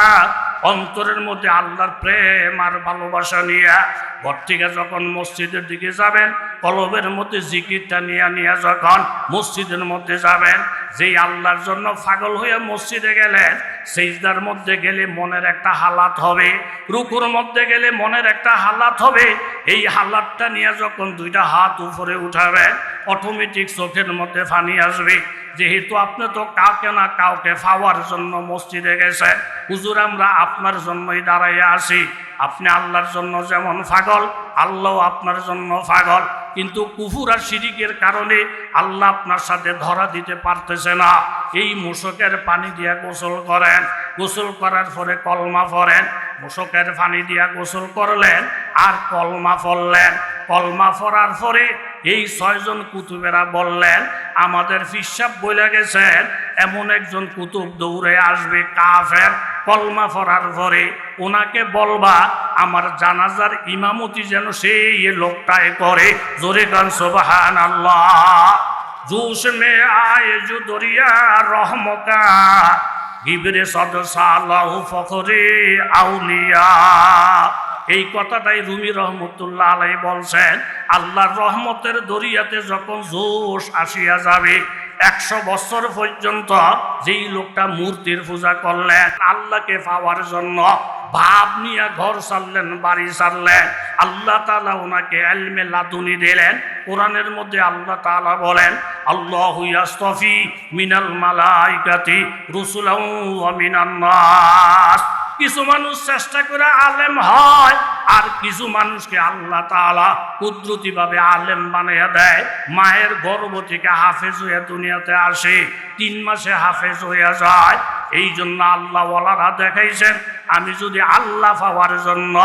অন্তরের মধ্যে আল্লাহর প্রেম আর ভালোবাসা নিয়ে ঘর থেকে যখন মসজিদের দিকে যাবেন, কলবের মধ্যে জিকিরটা নিয়ে যখন মসজিদের মধ্যে যাবেন, যেই আল্লাহর জন্য পাগল হয়ে মসজিদে গেলেন, সিজদার মধ্যে গেলে মনের একটা হালাত হবে, রুকুর মধ্যে গেলে মনের একটা হালাত হবে। এই হালাতটা নিয়ে যখন 2টা হাত উপরে উঠাবেন, অটোমেটিক চোখের মধ্যে পানি আসবে। যেহেতু আপনি তো কাউকে না কাউকে পাওয়ার জন্য মসজিদে গেছেন, হুজুর আমরা আপনার জন্যই দাঁড়াইয়া আসি। আপনি আল্লাহর জন্য যেমন পাগল, আল্লাহ আপনার জন্য পাগল। কিন্তু কুফর আর শিরিকের কারণে আল্লাহ আপনার সাথে ধরা দিতে পারতেছে না। এই মুশকের পানি দিয়া গোসল করেন, গোসল করার পরে কলমা পড়েন, মুশকের পানি দিয়া গোসল করলেন আর কলমা পড়লেন। কলমা পড়ার পরে এই 6 জন কুতুবেরা বললেন, আমাদের ফিসাব বলে গেছেন এমন একজন কুতুব দৌড়ে আসবে কাফের। কলমা পড়ার পরে ওনাকে বলবা আমার জানাজার ইমামতি যেন সেই লোকটায় করে। জোরে গান সুবহানাল্লাহ। জোশ মে আয়ে জু দরিয়া রহমকা, গিবরে সদ সালাহু ফখরে আউলিয়া। এই কথাটাই রুমি রহমতুল্লাহ আলাই বলছেন, আল্লাহর রহমতের দরিয়াতে যখন জোশ আসিয়া যাবে, 100 বছর পর্যন্ত যেই লোকটা মূর্তির পূজা করলেন আল্লাহকে পাওয়ার জন্য, ভাব নিয়ে ঘর ছাড়লেন, বাড়ি ছাড়লেন, আল্লাহ তাআলা ওনাকে ইলমে লাদুনি দিলেন। কোরআনের মধ্যে আল্লাহ তাআলা বলেন, আল্লাহু ইয়াসতাফি মিনাল মালাইকাতি রুসুলাও ওয়া মিনান নাস। কিছু মানুষ চেষ্টা করে আলেম হয়, আর কিছু মানুষকে আল্লাহ তাআলা কুদরতিভাবে আলেম বানিয়ে দেয়। মায়ের গর্ভ থেকে হাফেজ হয়ে দুনিয়াতে আসে, 3 মাসে হাফেজ হয়ে যায়। এই জন্য আল্লাহওয়ালারা দেখাইছেন, আমি যদি আল্লাহ পাওয়ার জন্য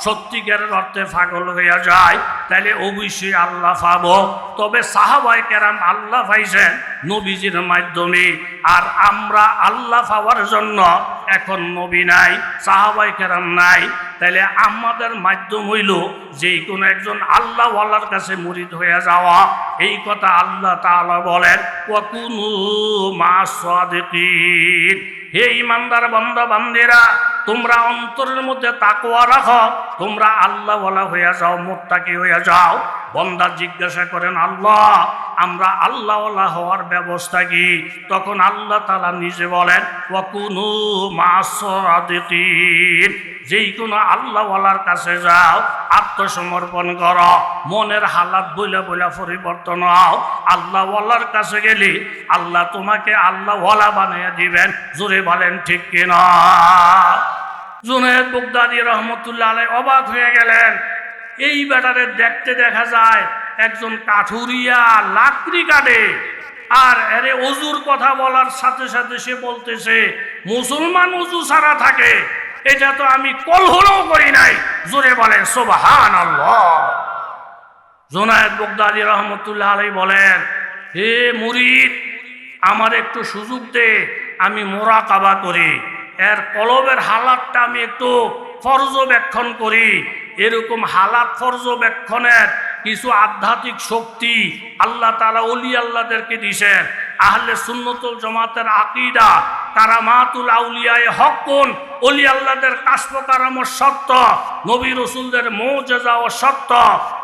সত্যিকারের অর্থে পাগল হয়ে যায় তাহলে অবশ্যই আল্লাহ পাবো। তবে সাহাবায়ে কেরাম আল্লাহ পাইছেন নবীজির মাধ্যমে, আর আমরা আল্লাহ পাওয়ার জন্য এখন নবী নাই, সাহাবায়ে কেরাম নাই, তাহলে আমাদের মাধ্যম হইল যে কোনো একজন আল্লাহওয়ালার কাছে মুরিদ হয়ে যাওয়া। এই কথা আল্লাহ তাআলা বলেন, ওয়া কুনু মা'আস সাদিকিন। হে ইমানদার বান্দা বান্দিরা, তোমরা অন্তরের মধ্যে তাকওয়া রাখো, তোমরা আল্লাহওয়ালা হয়ে যাও, মুত্তাকি হয়ে যাও। বন্দা জিজ্ঞাসা করেন, আল্লাহ আমরা আল্লাহওয়ালা হওয়ার ব্যবস্থা কি? তখন আল্লাহ তাআলা নিজে বলেন, ওয়াকুনু মা'আস সাদিকিন, যেই কোনো আল্লাহওয়ালার কাছে যাও, আত্মসমর্পণ করো, মনের হালাত বইলা বইলা পরিবর্তন হও। আল্লাহওয়ালার কাছে গেলে আল্লাহ তোমাকে আল্লাহওয়ালা বানিয়ে দিবেন। জোরে বলেন ঠিক কিনা? জুনায়েদ বাগদাদী রহমতুল্লাহ আলাইহি অবাক হয়ে গেলেন। এই ব্যাটারে দেখতে দেখা যায় একজন কাঠুরিয়া, লাকড়ি কাটে, আর এরে অজুর কথা বলার সাথে সাথে সে বলতেছে মুসলমান অজু ছাড়া থাকে, এটা তো আমি কলহলও করি নাই। জোরে বলেন সুবহানাল্লাহ। জুনায়েদ বাগদাদী রহমতুল্লাহ আলাইহি বলেন, হে মুরিদ, আমার একটু সুযোগ দে, আমি মুরাকাবা করি, এর কলবের হালাতটা আমি একটু পর্যবেক্ষণ করি। এরকম হালাত পর্যবেক্ষণের কিছু আধ্যাত্মিক শক্তি আল্লাহ তাআলা ওলি আল্লাহদেরকে দিয়েছেন। আহলে সুন্নতুল জামাতের আকীদা কারামাতুল আউলিয়ায়ে হক্কুন, ওলি আল্লাহদের কাশফ কারামত সত্য, নবী রাসূলদের মুজিজা ও সত্য।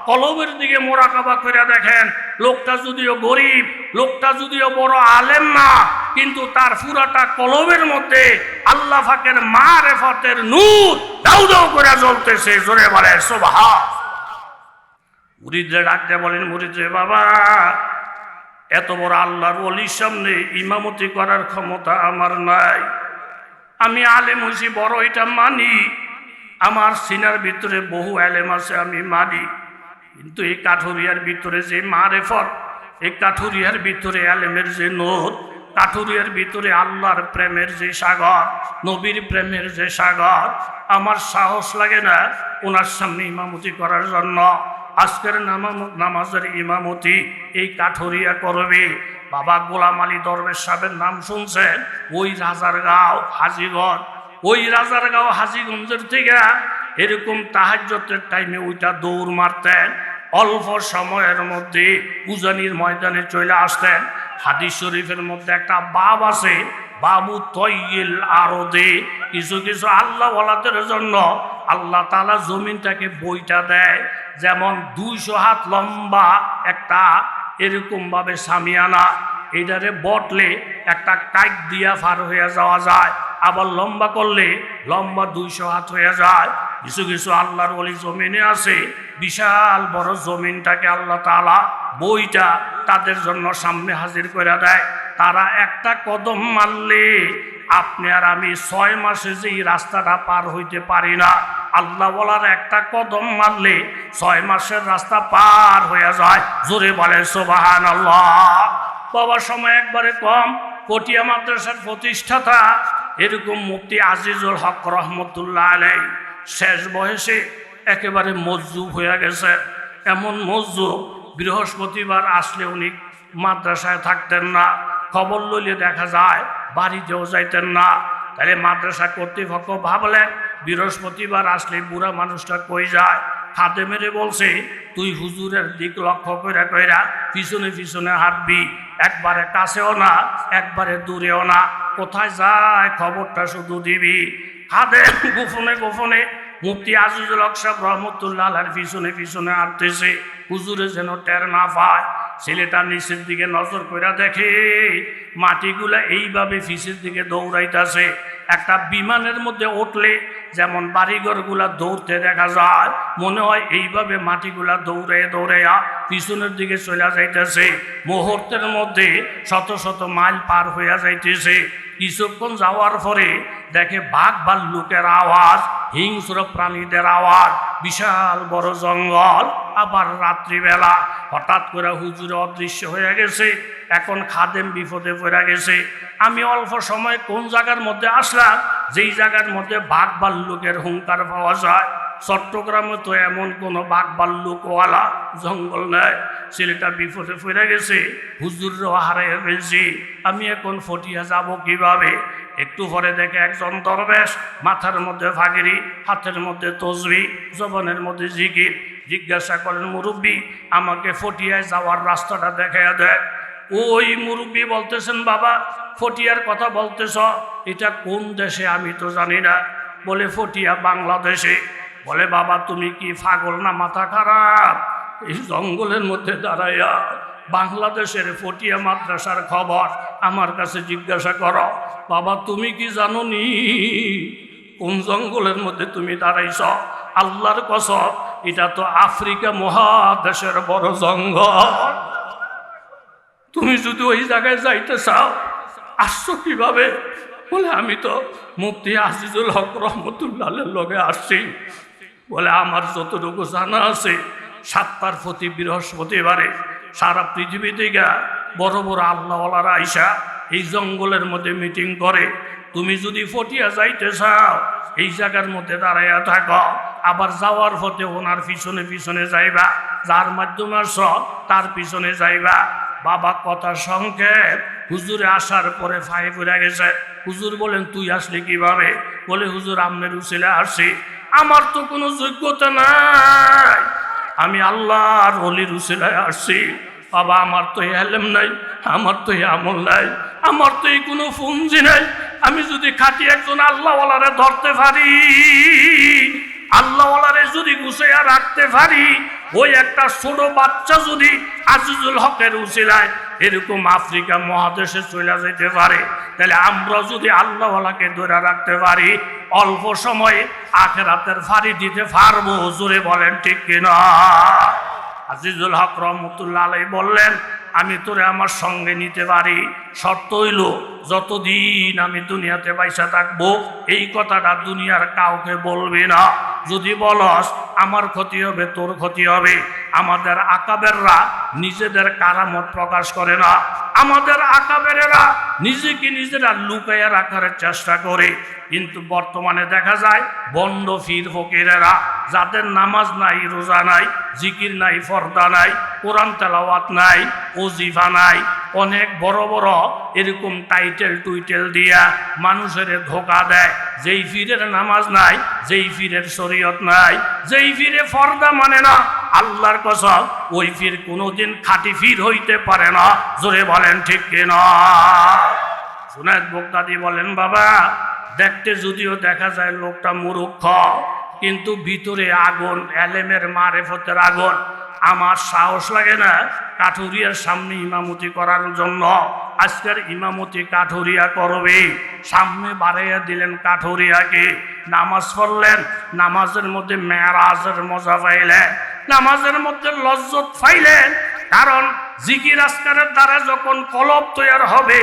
কলবের দিকে মোরাকাবা করে দেখেন, লোকটা যদিও গরিব, লোকটা যদিও বড় আলেম না, কিন্তু তার পুরাটা কলবের মধ্যে আল্লাহ পাকের মারিফতের নূর দাউ দাউ করে জ্বলতেছে। জোরে বলেন সুবহান। মুরিদরে ডাকতে বলেন, মুরিদরে বাবা, এত বড় আল্লাহর ওলির সামনে ইমামতি করার ক্ষমতা আমার নাই। আমি আলেম হইছি বড়, এটা মানি, আমার সিনার ভিতরে বহু আলেম আছে, আমি মানি, কিন্তু এই কাঠুরিয়ার ভিতরে যে মারিফত, এই কাঠুরিয়ার ভিতরে আলেমের যে নূর, কাঠুরিয়ার ভিতরে আল্লাহর প্রেমের যে সাগর, নবীর প্রেমের যে সাগর, আমার সাহস লাগে না ওনার সামনে ইমামতি করার জন্য। আজকের নামাজের ইমামতি এই কাঠুরিয়া করবে। বাবা গোলাম আলী দরবেশ সাহেবের নাম শুনছেন? ওই রাজারগাঁও হাজীগঞ্জ, ওই রাজারগাঁও হাজীগঞ্জের থেকে এরকম তাহাজ্জুদের টাইমে ওইটা দৌড় মারতেন, অল্প সময়ের মধ্যে উজানির ময়দানে চলে আসতেন। হাদিস শরীফের মধ্যে একটা বাব আছে, বাবু তৈয়িল আরদে, কিছু কিছু আল্লাহওয়ালাদের জন্য আল্লাহ তাআলা জমিনটাকে বইটা দেয়, যেমন 200 হাত লম্বা একটা এরকম ভাবে সামিয়ানা, এইটারে বটলে একটা কাইট দিয়া পার হয়ে যাওয়া যায়, আবার লম্বা করলে লম্বা 200 হাত হয়ে যায়। কিছু কিছু আল্লাহর ওলি জমিনে আছে, বিশাল বড় জমিনটাকে আল্লাহ তাআলা বইটা তাদের জন্য সামনে হাজির করে দেয়। তারা একটা কদম মারলে আপনি আর আমি 6 মাসে যে রাস্তাটা পার হইতে পারি না, আল্লাহ বলার একটা কদম মারলে 6 মাসের রাস্তা পার হয়ে যায়। জোরে বলে সুবহানাল্লাহ। বাবার সময় একবারে কম, পটিয়া মাদ্রাসার প্রতিষ্ঠাতা এরকম মুফতি আজিজুল হক রহমতুল্লাহ আলাইহি শেষ বয়সে একেবারে মজজুব হয়ে গেছে। এমন মজজুব, বৃহস্পতিবার আসলে উনি মাদ্রাসায় থাকতেন না, খবর লইলে দেখা যায় বাড়িতেও যাইতেন না। তাহলে মাদ্রাসা কর্তৃপক্ষ ভাবলেন বৃহস্পতিবার আসলে বুড়া মানুষটা কই যায়। খাদেমেরে বলছে, তুই হুজুরের দিক লক্ষ্য কইরা কইরা পিছনে পিছনে হাঁটবি, একবারে কাছেও না একবারে দূরেও না, কোথায় যায় খবরটা শুধু দিবি। খাদেম গোপনে গোপনে মুফতি আজিজুল হক সাহেব রহমতুল্লাহ আলাইহির পিছনে পিছনে হাঁটতেছে, হুজুরে যেন টের না পায়। ছেলেটা নিচের দিকে নজর কইরা দেখে মাটিগুলা এইভাবে পিছের দিকে দৌড়াইতেছে। একটা বিমানের মধ্যে উঠলে যেমন বাড়িঘরগুলা দৌড়তে দেখা যায়, মনে হয় এইভাবে মাটিগুলা দৌড়ে দৌড়ে পিছনের দিকে চলে যাইতেছে। মুহূর্তের মধ্যে শত শত মাইল পার হইয়া যাইতেছে। কিছুক্ষণ যাওয়ার পরে দেখে বাঘ ভাল্লুকের আওয়াজ, হিংস্র প্রাণীদের আওয়াজ, বিশাল বড় জঙ্গল। আবার রাত্রিবেলা হঠাৎ করে হুজুরে অদৃশ্য হয়ে গেছে। এখন খাদেম বিপদে পড়ে গেছে। আমি অল্প সময় কোন জায়গার মধ্যে আসলাম, যেই জায়গার মধ্যে বাঘ ভাল্লুকের হুঙ্কার পাওয়া যায়। চট্টগ্রামে তো এমন কোনো বাঘ ভাল্লুকওয়ালা জঙ্গল নেই। ছেলেটা বিপদে পড়ে গেছে, হুজুরও হারিয়ে ফেলছি, আমি এখন ফটিয়া যাব কিভাবে? একটু পরে দেখে একজন দরবেশ, মাথার মধ্যে ফাগিরি, হাতের মধ্যে তসবিহ, জবানের মধ্যে জিকির। জিজ্ঞাসা করেন, মুরব্বী আমাকে ফটিয়ায় যাওয়ার রাস্তাটা দেখাইয়া দেয়। ওই মুরব্বী বলতেছেন, বাবা ফটিয়ার কথা বলতেছ, এটা কোন দেশে আমি তো জানি না। বলে ফটিয়া বাংলাদেশে। বলে বাবা তুমি কি পাগল না মাথা খারাপ? এই জঙ্গলের মধ্যে দাঁড়াইয়া বাংলাদেশের ফটিয়া মাদ্রাসার খবর আমার কাছে জিজ্ঞাসা করো। বাবা তুমি কি জানো নি কোন জঙ্গলের মধ্যে তুমি দাঁড়াইছ? আল্লাহর কসম এটা তো আফ্রিকা মহাদেশের বড় জঙ্গল। তুমি যদি ওই জায়গায় যাইতে চাও আসছো কিভাবে? বলে আমি তো মুফতি আজিজুল হক রহমতুল্লাহের লগে আসছি। বলে আমার যতটুকু জানা আছে 7টার প্রতি বৃহস্পতিবারে সারা পৃথিবী থেকে বড় বড় আল্লাহওয়ালারা আইসা এই জঙ্গলের মধ্যে মিটিং করে। তুমি যদি ফটিয়া যাইতে চাও এই জায়গার মধ্যে দাঁড়াইয়া থাকো, আবার যাওয়ার পথে ওনার পিছনে পিছনে যাইবা, যার মাধ্যমে আস তার পিছনে যাইবা। বাবা কথা সংক্ষেপ, হুজুরে আসার পরে ফাই পড়ে গেছে। হুজুর বলেন তুই আসলি কিভাবে? বলে হুজুর আমনের উসিলে আসছি। আমার তো কোনো যোগ্যতা নাই, আমি আল্লাহর ওলির উসিলায় আসছি। বাবা আমার তো এলেম নাই, আমার তো আমল নাই, আমার তো এই কোনো ফুঞ্জি নাই। আমি যদি খাঁটি একজন আল্লাহওয়ালারে ধরতে পারি, আল্লাহওয়ালারে যদি গুছাইয়া রাখতে পারি, ওই একটা ছোট বাচ্চা যদি আজিজুল হকের উসিলায় এরকম আফ্রিকা মহাদেশে চলে যেতে পারে, তাহলে আমরা যদি আল্লাহওয়ালাকে ধরে রাখতে পারি অল্প সময়ে আখিরাতের ফাড়ি দিতে পারবো। জোরে বলেন ঠিক কিনা? আজিজুল হক রহমতুল্লাহ আলাইহি বললেন আমি তোরে আমার সঙ্গে নিতে পারি, শর্ত হইল যতদিন আমি দুনিয়াতে বাইসা থাকবো এই কথাটা দুনিয়ার কাউকে বলবি না। যদি বলস আমার ক্ষতি হবে, তোর ক্ষতি হবে। আমাদের আকাবেররা নিজেদের কারামত প্রকাশ করে না, আমাদের আকাবেরেরা নিজেকে নিজেরা লুকাইয়া রাখার চেষ্টা করে। কিন্তু বর্তমানে দেখা যায় বন্ড ফির ফকিরেরা যাদের নামাজ নাই, রোজা নাই, জিকির নাই, ফরদা নাই, কোরআন তেলাওয়াত নাই, ওজিফা নাই, অনেক বড় বড় এরকম টাইটেল টুইটেল দিয়া মানুষের ধোকা দেয়। যেই ফিরের নামাজ নাই, যেই ফিরের শরীয়ত নাই, যেই ফিরে ফরদা মানে না, আল্লাহর কসম ওই ফির কোনোদিন খাঁটি ফির হইতে পারে না। জোরে বলেন ঠিক কিনা? জুনায়েদ বগদাদি বলেন বাবা দেখতে যদিও দেখা যায় লোকটা মূর্খ, কিন্তু ভিতরে আগুন, এলেমের মারেফতের আগুন। আমার সাহস লাগে না কাঠুরিয়ার সামনে ইমামতি করার জন্য। আজকের ইমামতি কাঠুরিয়া করবে, সামনে বাড়াইয়া দিলেন কাঠুরিয়াকে। নামাজ পড়লেন, নামাজের মধ্যে মেরাজের মজা পাইলেন, নামাজের মধ্যে লজ্জত পাইলেন। কারণ জিকির আজকারের দ্বারা যখন কলব তৈরি হবে,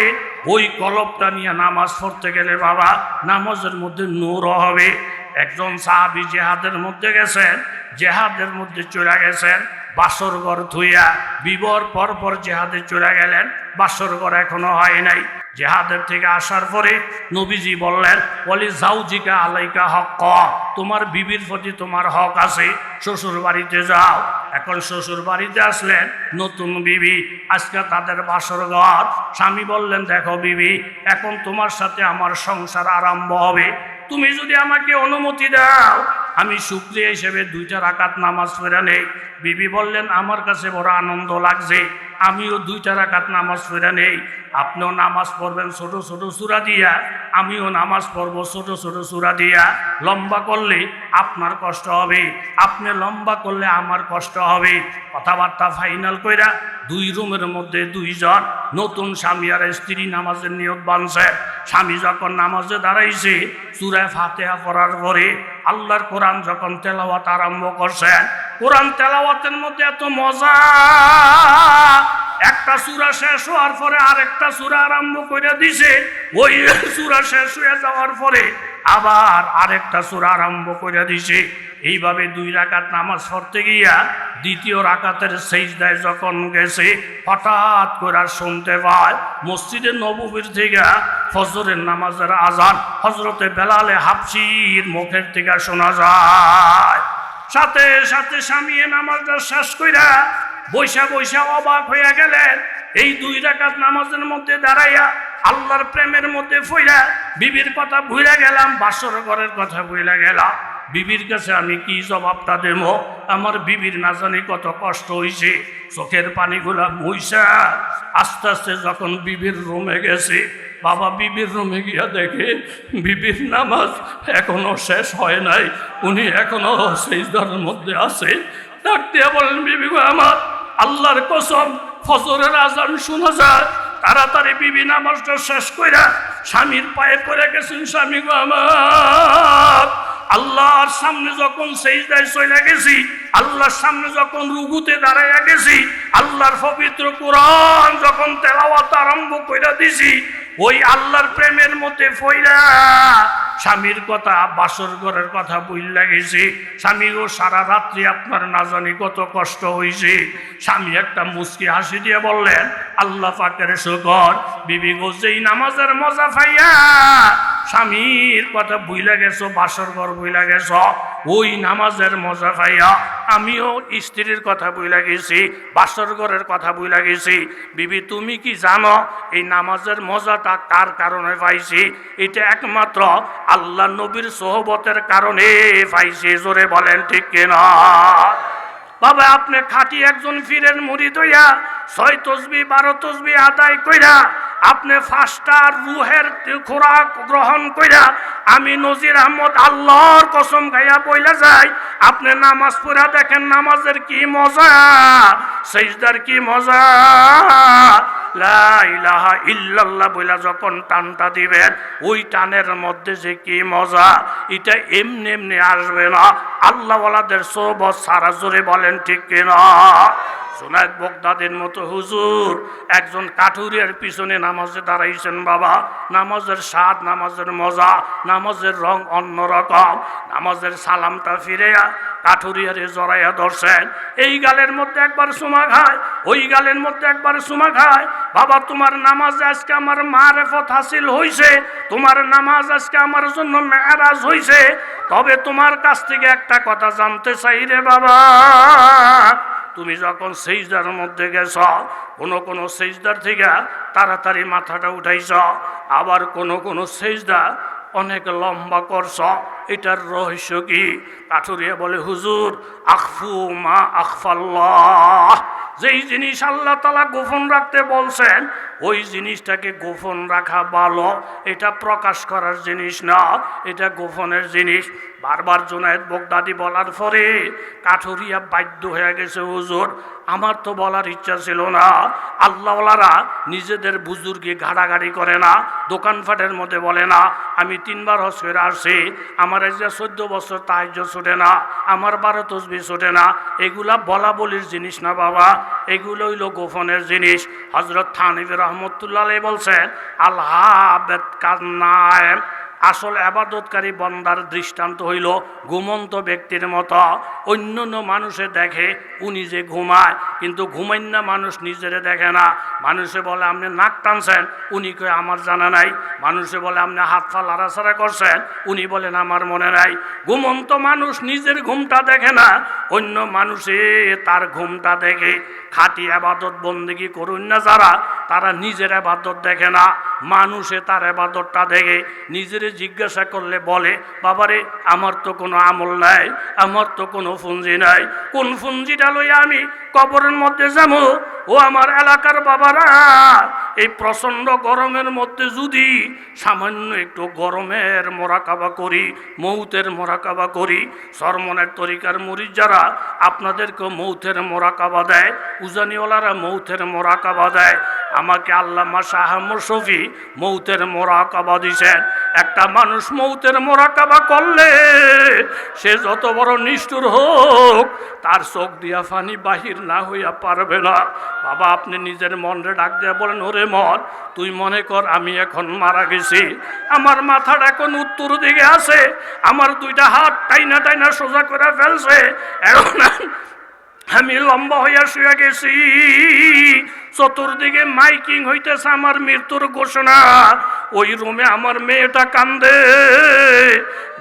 ওই কলবটা নিয়ে নামাজ পড়তে গেলে বাবা নামাজের মধ্যে নূর হবে। একজন সাহাবী জেহাদের মধ্যে গেছেন, জেহাদের মধ্যে চলে গেছেন, বাসর ঘর ধুইয়া বিবর পর জেহাদে চলে গেলেন, বাসর ঘর এখনো হয় নাই। জেহাদের থেকে আসার পরে নবীজি বললেন বলি জাউজিকা আলাইকা হক, তোমার বিবির প্রতি তোমার হক আছে, শ্বশুর বাড়িতে যাও। এখন শ্বশুর বাড়িতে আসলেন নতুন বিবি, আজকে তাদের বাসর ঘর। স্বামী বললেন দেখো বিবি, এখন তোমার সাথে আমার সংসার আরম্ভ হবে, তুমি যদি আমাকে অনুমতি দাও আমি শুকরিয়া হিসেবে 2টা রাকাত নামাজ পড়ে নেই। বিবি বললেন আমার কাছে বড় আনন্দ লাগছে, আমিও 2টা রাকাত নামাজ পড়ে নেই। আপনিও নামাজ পড়বেন ছোট ছোট সূরা দিয়া, আমিও নামাজ পড়বো ছোট ছোট সূরা দিয়া। লম্বা করলে আপনার কষ্ট হবে, আপনি লম্বা করলে আমার কষ্ট হবে। কথাবার্তা ফাইনাল কইরা 2 রুমের মধ্যে 2 জন নতুন স্বামী আর স্ত্রী নামাজের নিয়ত বানছে। স্বামী যখন নামাজে দাঁড়াইছে, সূরা ফাতিহা পড়ার পরে আল্লাহর কোরআন যখন তেলাওয়াত আরম্ভ করছেন, কোরআন তেলাওয়াতের মধ্যে এত মজা, একটা সূরা শেষ হওয়ার পরে আরেকটা সূরা আরম্ভ করে দিছে, ওই সূরা শেষ হয়ে যাওয়ার পরে আবার আরেকটা সূরা আরম্ভ করে দিছে। এইভাবে 2 রাকাত নামাজ পড়তে গিয়া 2য় রাকাতের সিজদায় যখন গেছে, হঠাৎ করে শুনতে পায় মসজিদে নববীর থেকে ফজরের নামাজের আজান হযরতে বেলালে হাবশীর মুখের থেকে শোনা যায়। সাথে সাথে স্বামী নামাজটা শেষ কইরা বৈশা বৈশা অবাক হইয়া গেলেন। এই 2 রাকাত নামাজের মধ্যে দাঁড়াইয়া আল্লাহর প্রেমের মধ্যে ফইরা বিবির কথা ভুলে গেলাম, বাসর ঘরের কথা ভুলে গেলাম। বিবির কাছে আমি কি জবাবটা দেব? আমার বিবির না জানি কত কষ্ট হইছে, চোখের পানিগুলা মুইসা আস্তে আস্তে যখন বিবির রুমে গেছে, বাবা বিবির রুমে গিয়া দেখে বিবির নামাজ এখনো শেষ হয় নাই, উনি এখনো সিজদার মধ্যে আছে। ডাক দিয়ে বলেন, বিবি গো আমার, আল্লাহর কসম ফজরের আজান শোনা যায়, তাড়াতাড়ি বিবি নামাজটা শেষ কইরা স্বামীর পায়ে পড়ে গেছেন। স্বামী গো আমার, আল্লাহর সামনে যখন সেজদায় চলে গেছি, আল্লাহর সামনে যখন রুকুতে দাঁড়াইয়া গেছি, আল্লাহর পবিত্র কোরআন যখন তেলাওয়াত আরম্ভ কইরা দিছি, ওই আল্লাহর প্রেমের মধ্যে পইরা স্বামীর কথা, বাসর ঘরের কথা বইলা গেছি। স্বামী গো সারা রাত্রি আপনার না জানি কত কষ্ট হয়েছে। স্বামী একটা মুচকি হাসি দিয়ে বললেন, আল্লাহ পাকের শুকর। বিবি গো যেই নামাজের মজা পাইয়া স্বামীর কথা বইলা গেছো, বাসর ঘর বইলা গেছ, ওই নামাজের মজা পাইয়া আমিও স্ত্রীর কথা বইলা গেছি, বাসর ঘরের কথা বইলা গেছি। বিবি তুমি কি জানো এই নামাজের মজাটা কার কারণে পাইছি? এটা একমাত্র আল্লাহ নবীর সোহবতের কারণে পাইছি। জোরে বলেন ঠিক কিনা? বাবা আপনি খাঁটি একজন পীরের মুরিদ হইয়া 6 তসবিহ 12 তসবিহ আদায় কইরা আপনি 5টা রুহের খোরাক গ্রহণ কইরা, আমি নজির আহমদ আল্লাহর কসম খাইয়া বইলা যাই, আপনি নামাজ পড়া দেখেন নামাজের কি মজা, সিজদার কি মজা। লা ইলাহা ইল্লাল্লাহ বইলা যখন টানটা দিবেন, ওই টানের মধ্যে যে কি মজা, এটা এমনি এমনি আসবে না। আল্লাহওয়ালাদের সোহবত সারা। জোরে বলেন ঠিক কিনা? জুনায়েদ বাগদাদির মতো হুজুর একজন কাঠুরিয়ার পিছনে নামাজে দাঁড়াইছেন। বাবা নামাজের স্বাদ, নামাজের মজা, নামাজের রং অন্যরকম। নামাজের সালামটা ফিরে কাঠুরিয়ারে জড়াইয়া ধরছেন। এই গালের মধ্যে একবার চুমা খায়, ওই গালের মধ্যে একবার চুমা খায়। বাবা তোমার নামাজ আজকে আমার মারেফত হাসিল হইছে, তোমার নামাজ আজকে আমার জন্য মেরাজ হইছে। তবে তোমার কাছ থেকে একটা কথা জানতে চাই রে বাবা, তুমি যখন সেজদার মধ্যে গেছ, কোনো সেজদার থেকে তাড়াতাড়ি মাথাটা উঠাইছ, আবার কোনো সেজদা অনেক লম্বা করছ, এটার রহস্য কি? কাঠুরিয়া বলে, হুজুর আখফু মা আখফাল্লাহ, যেই জিনিস আল্লাহ তাআলা গোপন রাখতে বলছেন ওই জিনিসটাকে গোপন রাখা ভালো, এটা প্রকাশ করার জিনিস না, এটা গোপনের জিনিস। বারবার জুনায়েদ বাগদাদি বলার পরে কাঠুরিয়া বাধ্য হয়ে গেছে, হুজুর আমার তো বলার ইচ্ছা ছিল না। আল্লাহওয়ালারা নিজেদের বুজুর্গে ঘাড়াঘাড়ি করে না, দোকানপাটের মধ্যে বলে না আমি 3 বার হজ করে আসছি, আমার আজ 14 বছর তাহাজ্জুদ ছুটে না, আমার 12 তসবিহ ছুটে না। এগুলা বলা বলির জিনিস না বাবা, এগুলো হইল গোপনের জিনিস। হযরত থানভী রহমতুল্লাহ আলাইহি বলছেন, আল্লাহ কান্নায় আসল আবাদতকারী বন্দার দৃষ্টান্ত হইল ঘুমন্ত ব্যক্তির মতো। অন্যান্য মানুষে দেখে উনি যে ঘুমায়, কিন্তু ঘুমাইন না মানুষ নিজেরে দেখে না। মানুষে বলে আপনি নাক টানছেন, উনি কয়ে আমার জানা নাই। মানুষে বলে আপনি হাত পা লাড়াছাড়া করছেন, উনি বলেন আমার মনে নাই। ঘুমন্ত মানুষ নিজের ঘুমটা দেখে না, অন্য মানুষে তার ঘুমটা দেখে। খাঁটি আবাদত বন্দেগী করুন না যারা, তারা নিজের আবাদত দেখে না, মানুষে তার আবাদতটা দেখে। নিজের জিজ্ঞাসা করলে বলে, বাবারে আমার তো কোনো আমল নাই, আমার তো কোনো পুঁজি নাই, কোন পুঁজিটা লইয়া আমি কবরের মধ্যে যাবো? ও আমার এলাকার বাবারা, এই প্রচণ্ড গরমের মধ্যে যদি সামান্য একটু গরমের মোরাকাবা করি, মৌতের মোরাকাবা করি, সরমনের তরিকার মুরিদ যারা আপনাদেরকে মৌতের মোরাকাবা দেয়, উজানিওয়ালারা মৌতের মোরাকাবা দেয়, আমাকে আল্লামা শাহ মুশফি মৌতের মোরাকাবা দিছেন। একটা মানুষ মৌতের মোরাকাবা করলে সে যত বড় নিষ্ঠুর হোক, তার চোখ দিয়া পানি বাহির না হইয়া পারবে না। বাবা আপনি নিজের মনরে ডাক দিয়া বলেন, ওরে মন তুই মনে কর আমি এখন মারা গেছি, আমার মাথাটা এখন উত্তর দিকে আছে, আমার 2টা হাত টাইনা টাইনা সোজা করে ফেলছে, এখন আমি লম্বা হইয়া শুয়ে গেছি, চতুর্দিকে মাইকিং হইতেছে আমার মৃত্যুর ঘোষণা। ওই রুমে আমার মেয়েটা কান্দে,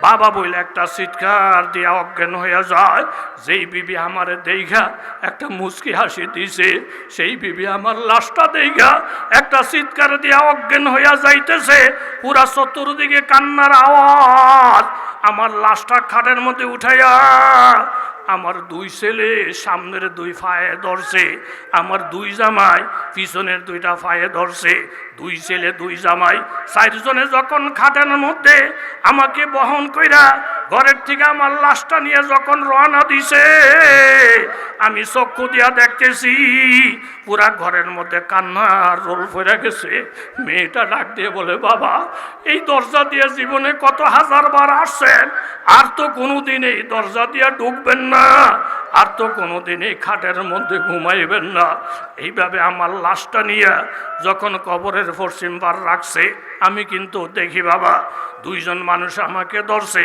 বাবা বইলে একটা চিৎকার দিয়া অজ্ঞান হইয়া যায়। যেই বিবি আমারে দেইখা একটা মুচকি হাসি দিছে, সেই বিবি আমার লাশটা দেইখা একটা চিৎকার দিয়া অজ্ঞান হইয়া যাইতেছে। পুরা চতুর্দিকে কান্নার আওয়াজ। আমার লাশটা খাটের মধ্যে উঠাইয়া আমার 2 ছেলে সামনের 2 পায়ে ধরছে, আমার 2 জামাই পিছনের 2টা পায়ে ধরছে। দুই ছেলে দুই জামাই, 4 জনে যখন খাটের মধ্যে আমাকে বহন কইরা ঘরের থেকে আমার লাশটা নিয়ে যখন রওনা দিছে, আমি চক্ষু দিয়া দেখতেছি পুরা ঘরের মধ্যে কান্নার রোল পড়ে গেছে। মেয়েটা ডাক দিয়ে বলে, বাবা, এই দরজা দিয়ে জীবনে কত হাজার বার আসছেন, আর তো কোনোদিন এই দরজা দিয়ে ঢুকবেন না, আর তো কোনোদিন এই খাটের মধ্যে ঘুমাইবেন না। এইভাবে আমার লাশটা নিয়ে যখন কবরের পশ্চিম পার রাখছে, আমি কিন্তু দেখি বাবা 2 জন মানুষ আমাকে ধরছে।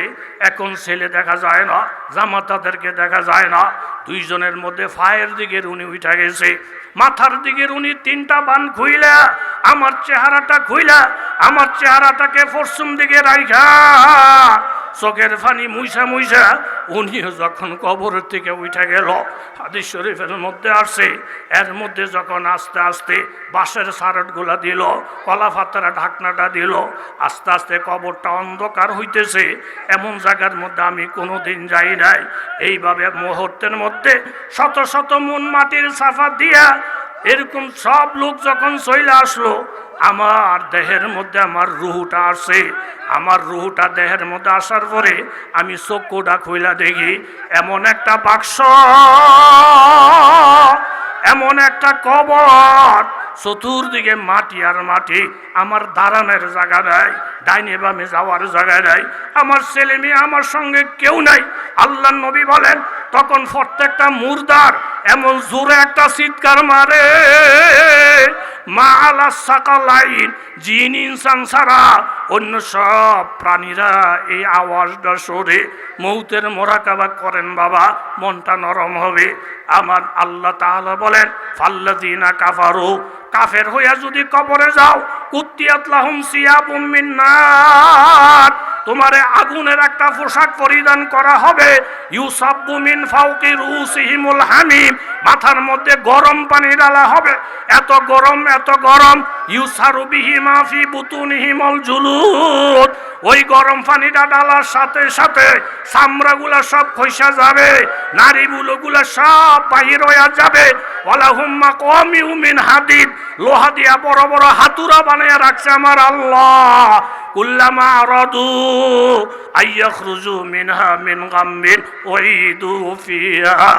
এখন ছেলে দেখা যায় না, জামাতাদেরকে দেখা যায় না। 2 জনের মধ্যে ফায়ের দিকের উনি উঠা গেছে, মাথার দিকের উনি 3টা বান খুইলা আমার চেহারাটা খুইলা আমার চেহারাটাকে পশ্চিম দিকে রাইখা চোখের ফানি মুইসা মুইসা উনিও যখন কবরের থেকে উঠা গেল। হাদিস শরীফের মধ্যে আসছে, এর মধ্যে যখন আস্তে আস্তে বাঁশের সারটগুলা দিল, কলা পাতারা ঢাকনাটা দিল, আস্তে আস্তে কবরটা অন্ধকার হইতেছে। এমন জায়গার মধ্যে আমি কোনোদিন যাই নাই। এইভাবে মুহূর্তের মধ্যে শত শত মন মাটির সাফা দিয়া এরকম সব লোক যখন চলে আসলো, আমার দেহের মধ্যে আমার রুহুটা আসে। আমার রুহুটা দেহের মধ্যে আসার পরে আমি চক্ষুটা খুইলা দেখি এমন একটা বাক্স, এমন একটা কবর, চতুর্দিকে মাটি আর মাটি, আমার দাঁড়ানোর জায়গা নাই, ডাইনে বামে যাওয়ার জায়গা নাই, আমার ছেলে মেয়ে আমার সঙ্গে কেউ নাই। আল্লাহর নবী বলেন, তখন প্রত্যেকটা মুর্দার এমন জোরে একটা চিৎকার মারে, মা আলা সাকালাইন, জিন ইনসান ছাড়া অন্য সব প্রাণীরা এই আওয়াজটা সরে মৌতের মোরাকাবা করেন। বাবা, মনটা নরম হবে। আমার আল্লাহ তাআলা বলেন, ফাল্লাযিনা কাফারু, কাফের হইয়া যদি কবরে যাও, কুত্তিয়াত লাহুম সিয়াবুম মিন নার, তোমারে আগুনের একটা পোশাক পরিধান করা হবে। ইউসাব্বু মিন ফাওকি রুসিহিমুল হামিম, মাথার মধ্যে গরম পানি ডালা হবে, এত গরম এত গরম। ইউসারু বিহি মা ফি বুতুনিহিমুল জুলুদ, ওই গরম পানিটা ডালার সাথে সাথে চামড়াগুলা সব খইসা যাবে, নাড়িগুলোগুলা সব বাহির হইয়া যাবে। ওয়ালাহুম মাকামিউ মিন হাদিদ, লোহা দিয়া বড় বড় হাতুড়া বানাইয়া রাখছে আমার আল্লাহ। কুল্লামা আরাদু আইয়াখরুজু মিনহা মিন গাম্মিন উইদু ফিহা,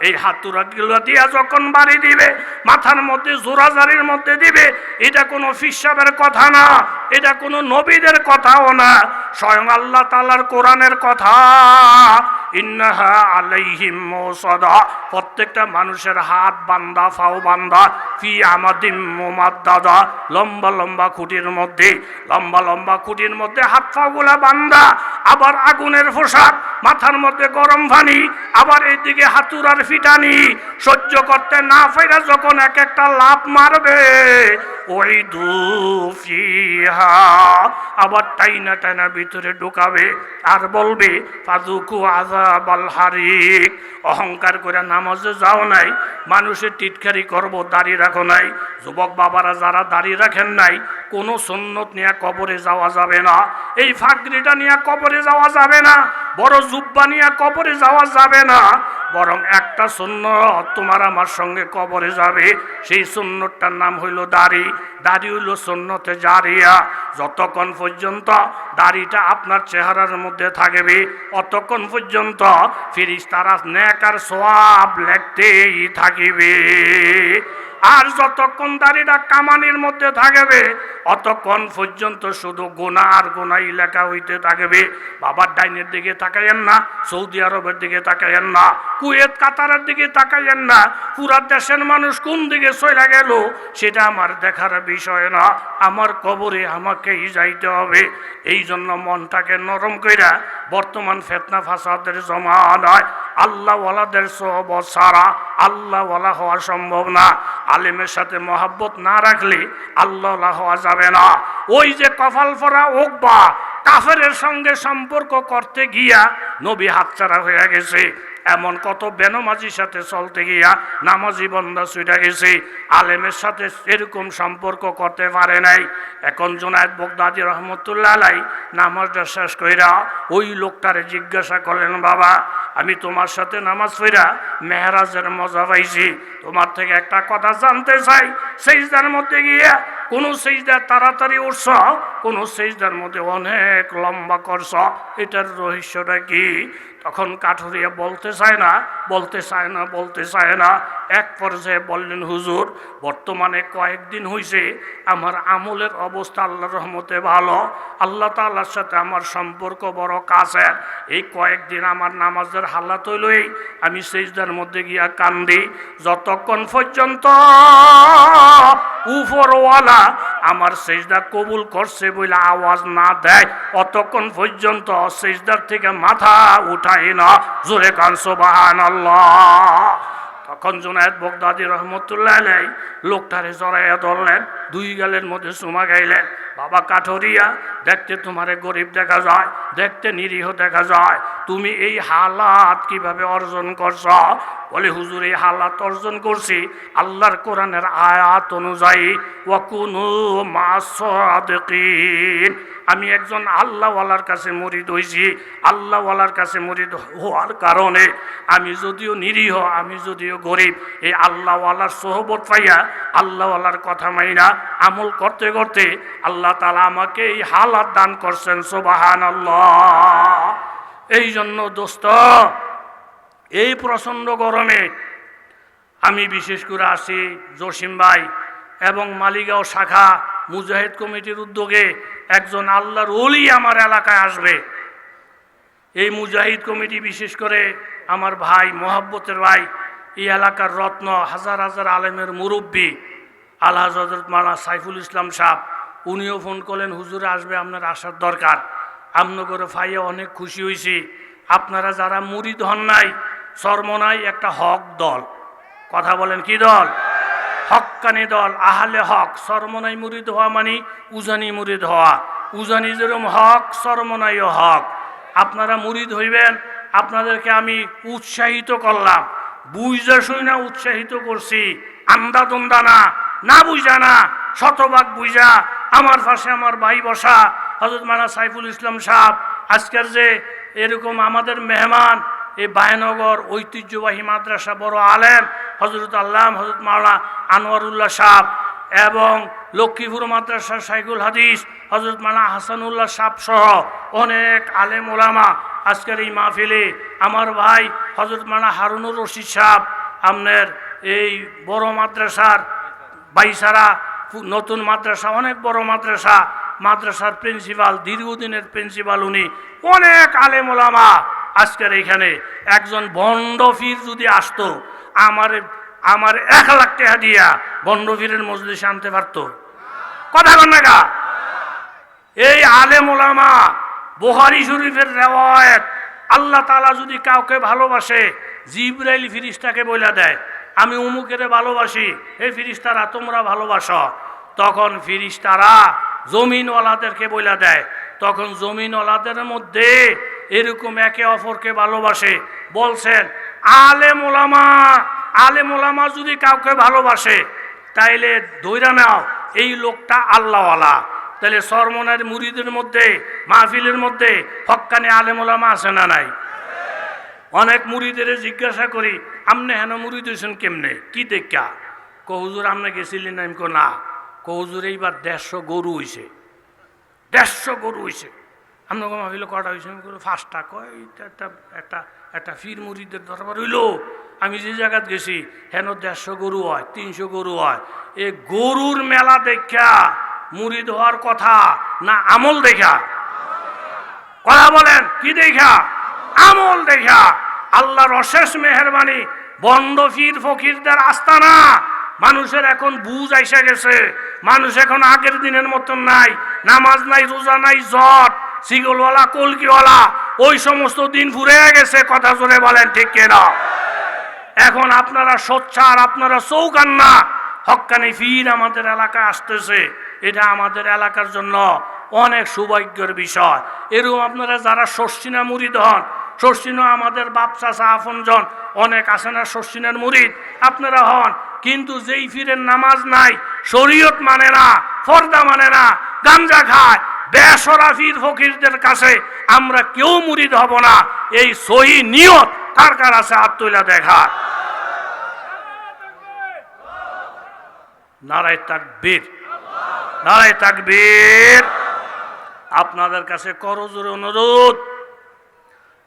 এই হাতুড়াগুলো দিয়া যখন বাড়ি দিবে, মাথার মধ্যে জোরাজারির মধ্যে দিবে, এটা কোনো ফিসাবের কথা না, এটা কোনো নবীদের কথাও না, স্বয়ং আল্লাহ তাআলার কোরআনের কথা। ইন্নাহা আলাইহিম মুসাদা, প্রত্যেকটা মানুষের হাত বান্দা, পাও বান্দা, ফি আমাদিম মুমাদ্দাদা, লম্বা লম্বা খুঁটির মধ্যে, লম্বা লম্বা খুঁটির মধ্যে হাত পাগুলা বান্দা। আবার আগুনের পোশাক, মাথার মধ্যে গরম পানি, আবার এইদিকে হাতুড়ার ফিটানি, সহ্য করতে না পাইরা যখন এক একটা লাফ মারবে, ওই দুফিহা, আবার টাইনা টাইনা ভিতরে ঢুকাবে আর বলবে ফাযুকু আযাবাল হারিক। অহংকার করে নামাজে যাও নাই, মানুষের টিটকারি করব, দাড়ি রাখো নাই। যুবক বাবারা যারা দাড়ি রাখেন নাই, কোনো সুন্নত নিয়ে কবরে যাওয়া যাবে না। এই ফাগড়িটা নিয়ে কবরে যাওয়া যাবে না, বড় জুব্বা নিয়ে কবরে যাওয়া যাবে না। বরং একটা সুন্নত তোমার আমার সঙ্গে কবরে যাবে, সেই সুন্নতটার নাম হইল দাড়ি। দাড়ি হইল সুন্নতে জারিয়া। যতক্ষণ পর্যন্ত দাড়িটা আপনার চেহারার মধ্যে থাকবে, অতক্ষণ পর্যন্ত ফেরেশতারা নেক আর সওয়াব লিখতেই থাকিবে। আর যতক্ষণ দাড়িটা কামানির মধ্যে থাকবে, অতক্ষণ পর্যন্ত শুধু গুনাহ আর গুনাহ লেখা হইতে থাকবে। বাবার ডাইনের দিকে তাকাইয়েন না, সৌদি আরবের দিকে তাকাইয়েন না, কুয়েত কাতারের দিকে তাকাইয়েন না, পুরা দেশের মানুষ কোন দিকে চলে গেল সেটা আমার দেখার বিষয় না। আমার কবরে আমাকেই যাইতে হবে। এই জন্য মনটাকে নরম কইরা, বর্তমান ফিতনা ফাসাদের জমানায় আল্লাহওয়ালাদের সোহবত ছাড়া আল্লাহওয়ালা হওয়া সম্ভব না। আলেমের সাথে মহাব্বত না রাখলে আল্লাহওয়ালা হওয়া যাবে না। ওই যে কপাল পরা উকবা, কাফেরের সঙ্গে সম্পর্ক করতে গিয়া নবী হাতছাড়া হয়ে গেছে। এমন কত বেনমাজির সাথে চলতে গিয়া নামাজি বন্দা ছুটে গেছে, আলেমের সাথে এরকম সম্পর্ক করতে পারে নাই। এখন জুনায়েদ বাগদাদী রহমতুল্লাহ আলাইহি নামাজটা শেষ কইরা ওই লোকটারে জিজ্ঞাসা করলেন, বাবা আমি তোমার সাথে নামাজ পড়া মেহরাজের মজা পাইছি। তোমার থেকে একটা কথা জানতে চাই, সিজদার মধ্যে গিয়া কোন সিজদা তাড়াতাড়ি উঠছ, কোন সিজদার মধ্যে অনেক লম্বা করছ, এটার রহস্যটা কি? তখন কাঠুরিয়া বলতে চায় না। এক পর্যায়ে বললেন, হুজুর বর্তমানে কয়েকদিন হইছে আমার আমলের অবস্থা আল্লাহর রহমতে ভালো, আল্লাহ তাআলার সাথে আমার সম্পর্ক বড় কাছের। এই কয়েকদিন আমার নামাজের হালাত হইলই আমি সিজদার মধ্যে গিয়া কান্দি, যতক্ষণ পর্যন্ত উপরওয়ালা আমার সিজদা কবুল করছে বলে আওয়াজ না দেয়, অতক্ষণ পর্যন্ত সিজদার থেকে মাথা উঠাই না। জোরে কান সুবহানাল্লাহ। তখন জুনায়েদ বাগদাদী রহমতুল্লাহ আলাইহি লোকটারে জড়াইয়া ধরলেন, দুই গালের মধ্যে চুমা খাইলেন। বাবা কাঠুরিয়া, দেখতে তোমারে গরিব দেখা যায়, দেখতে নিরীহ দেখা যায়, তুমি এই হালাত কিভাবে অর্জন করছ? বলে, হুজুর এই হালাত অর্জন করছি আল্লাহর কোরআনের আয়াত অনুযায়ী, ওয়াকুনু মা'আস সাদিকিন। আমি একজন আল্লাহওয়ালার কাছে মুরিদ হইছি। আল্লাহওয়ালার কাছে মুরিদ হওয়ার কারণে আমি যদিও নিরীহ, আমি যদিও গরিব, এই আল্লাহওয়ালার সোহবত পাইয়া আল্লাহওয়ালার কথা মাইনা আমল করতে করতে আল্লাহ তাআলা আমাকে এই হালাত দান করছেন। সুবহানাল্লাহ। এই জন্য দোস্ত, এই প্রচণ্ড গরমে আমি বিশেষ করে আসি জসিম ভাই এবং মালিগাঁও শাখা মুজাহিদ কমিটির উদ্যোগে একজন আল্লাহর ওলি আমার এলাকায় আসবে। এই মুজাহিদ কমিটি বিশেষ করে আমার ভাই, মোহাব্বতের ভাই, এই এলাকার রত্ন, হাজার হাজার আলেমের মুরব্বী আলহাজ হযরত মাওলানা সাইফুল ইসলাম সাহেব, উনিও ফোন করলেন, হুজুর আসবে, আপনার আসার দরকার। আমনো করে ফাইয়া অনেক খুশি হয়েছি। আপনারা যারা মুরিদ হন নাই, চরমনাই একটা হক দল, কথা বলেন কি দল? হক্কানি দল, আহলে হক। চরমনাই মুরিদ হওয়া মানে উজানি মুরিদ হওয়া। উজানি যেরকম হক, চরমনাইও হক। আপনারা মুরিদ হইবেন, আপনাদেরকে আমি উৎসাহিত করলাম, বুঝা শুই না উৎসাহিত করছি, আন্দা দন্দা না, না বুঝা না, শতভাগ বুঝা। আমার পাশে আমার ভাই বসা হযরত মাওলানা সাইফুল ইসলাম সাহেব, আজকের যে এরকম আমাদের মেহমান, এই বায়নগর ঐতিহ্যবাহী মাদ্রাসা বড় আলেম হযরত আল্লামা হযরত মাওলানা আনোয়ারুল্লাহ সাহেব এবং লক্ষ্মীপুর মাদ্রাসার শাইখুল হাদিস হযরত মাওলানা হাসানুল্লাহ সাহেব সহ অনেক আলেম ওলামা আজকের এই মাহফিলে। আমার ভাই হযরত মাওলানা হারুনুর রশিদ সাহেব, আপনার এই বড় মাদ্রাসার বাইসারা নতুন মাদ্রাসা, অনেক বড় মাদ্রাসার প্রিন্সিপাল, দীর্ঘদিনের প্রিন্সিপাল উনি, অনেক আলেম ওলামা আজকের এইখানে। একজন বন্ড ফির যদি আসতো, আমার 1 লাখ টাকা দিয়া বন্ড ফিরের মজলিসে আনতে পারতো? কথা কন না গা? এই আলেম ওলামা, বুখারী শরীফের রিওয়ায়াত, আল্লাহ তাআলা যদি কাউকে ভালোবাসে, জিবরাইল ফেরেশতাকে বলে দেয়, আমি উমুকেরে ভালোবাসি, হে ফেরেশতারা তোমরা ভালোবাসো। তখন ফেরেশতারা জমিনওয়ালাদেরকে বলে দেয়, তখন জমিনওয়ালাদের মধ্যে এরকম একে অপরকে ভালোবাসে। বলছেন আলেম ওলামা যদি কাউকে ভালোবাসে, তাইলে ধইরা নাও এই লোকটা আল্লাহওয়ালা। তাহলে চরমনার মুরিদের মধ্যে, মাহফিলের মধ্যে হক্কানি আলেম ওলামা আছে না নাই? অনেক মুরিদের জিজ্ঞাসা করি, আপনি হেন মুরিদ হয়েছেন কেমনে, কি দেখা? হুজুর আপনি গেছিলেন না? আমি না। হুজুর এইবার 150 গরু হয়েছে, 150 গরু হয়েছে। আপনাকে মাহফিলে কটা হয়েছে? আমি 5টা। কয় একটা ফির মুরিদের দরবার হইল। আমি যে জায়গাত গেছি হেন 150 গরু হয়, 300 গরু হয়। এ গরুর মেলা দেখা মুরিদ হওয়ার কথা না আমল দেখা? কথা বলেন, কি দেখা? আমল দেখা। আল্লাহর অশেষ মেহেরবানি, বন্ড ফির ফকিরদের আস্তানা। মানুষের এখন বুঝ আইসা গেছে, মানুষ এখন আগের দিনের মতন নাই, নামাজ নাই, রোজা নাই, জট, সিগলওয়ালা, কলকিওয়ালা, ওই সমস্ত দিন ফুরে গেছে। কথা জোরে বলেন, ঠিক কিনা? এখন আপনারা সোচ্চার, আপনারা চৌকান্না। হক্কানি ফির আমাদের এলাকায় আসতেছে, এটা আমাদের এলাকার জন্য অনেক সৌভাগ্যের বিষয়। এরকম আপনারা যারা শর্ষিনা মুরিদ হন, শর্ষিনা আমাদের বাপ চাচা আপনজন অনেক আছে না, শর্ষিনার মুরিদ আপনারা হন, কিন্তু যেই ফিরের নামাজ নাই, শরীয়ত মানে না, ফর্দা মানে না, গাঞ্জা খায়, বেসরা পীর ফকিরদের কাছে আমরা কেউ মুরিদ হব না। এই সহি নিয়ত কার কার আছে হাত তুলে দেখা। নারায়ে তাকবীর, নারায়ে তাকবীর। আপনাদের কাছে করজোরে অনুরোধ,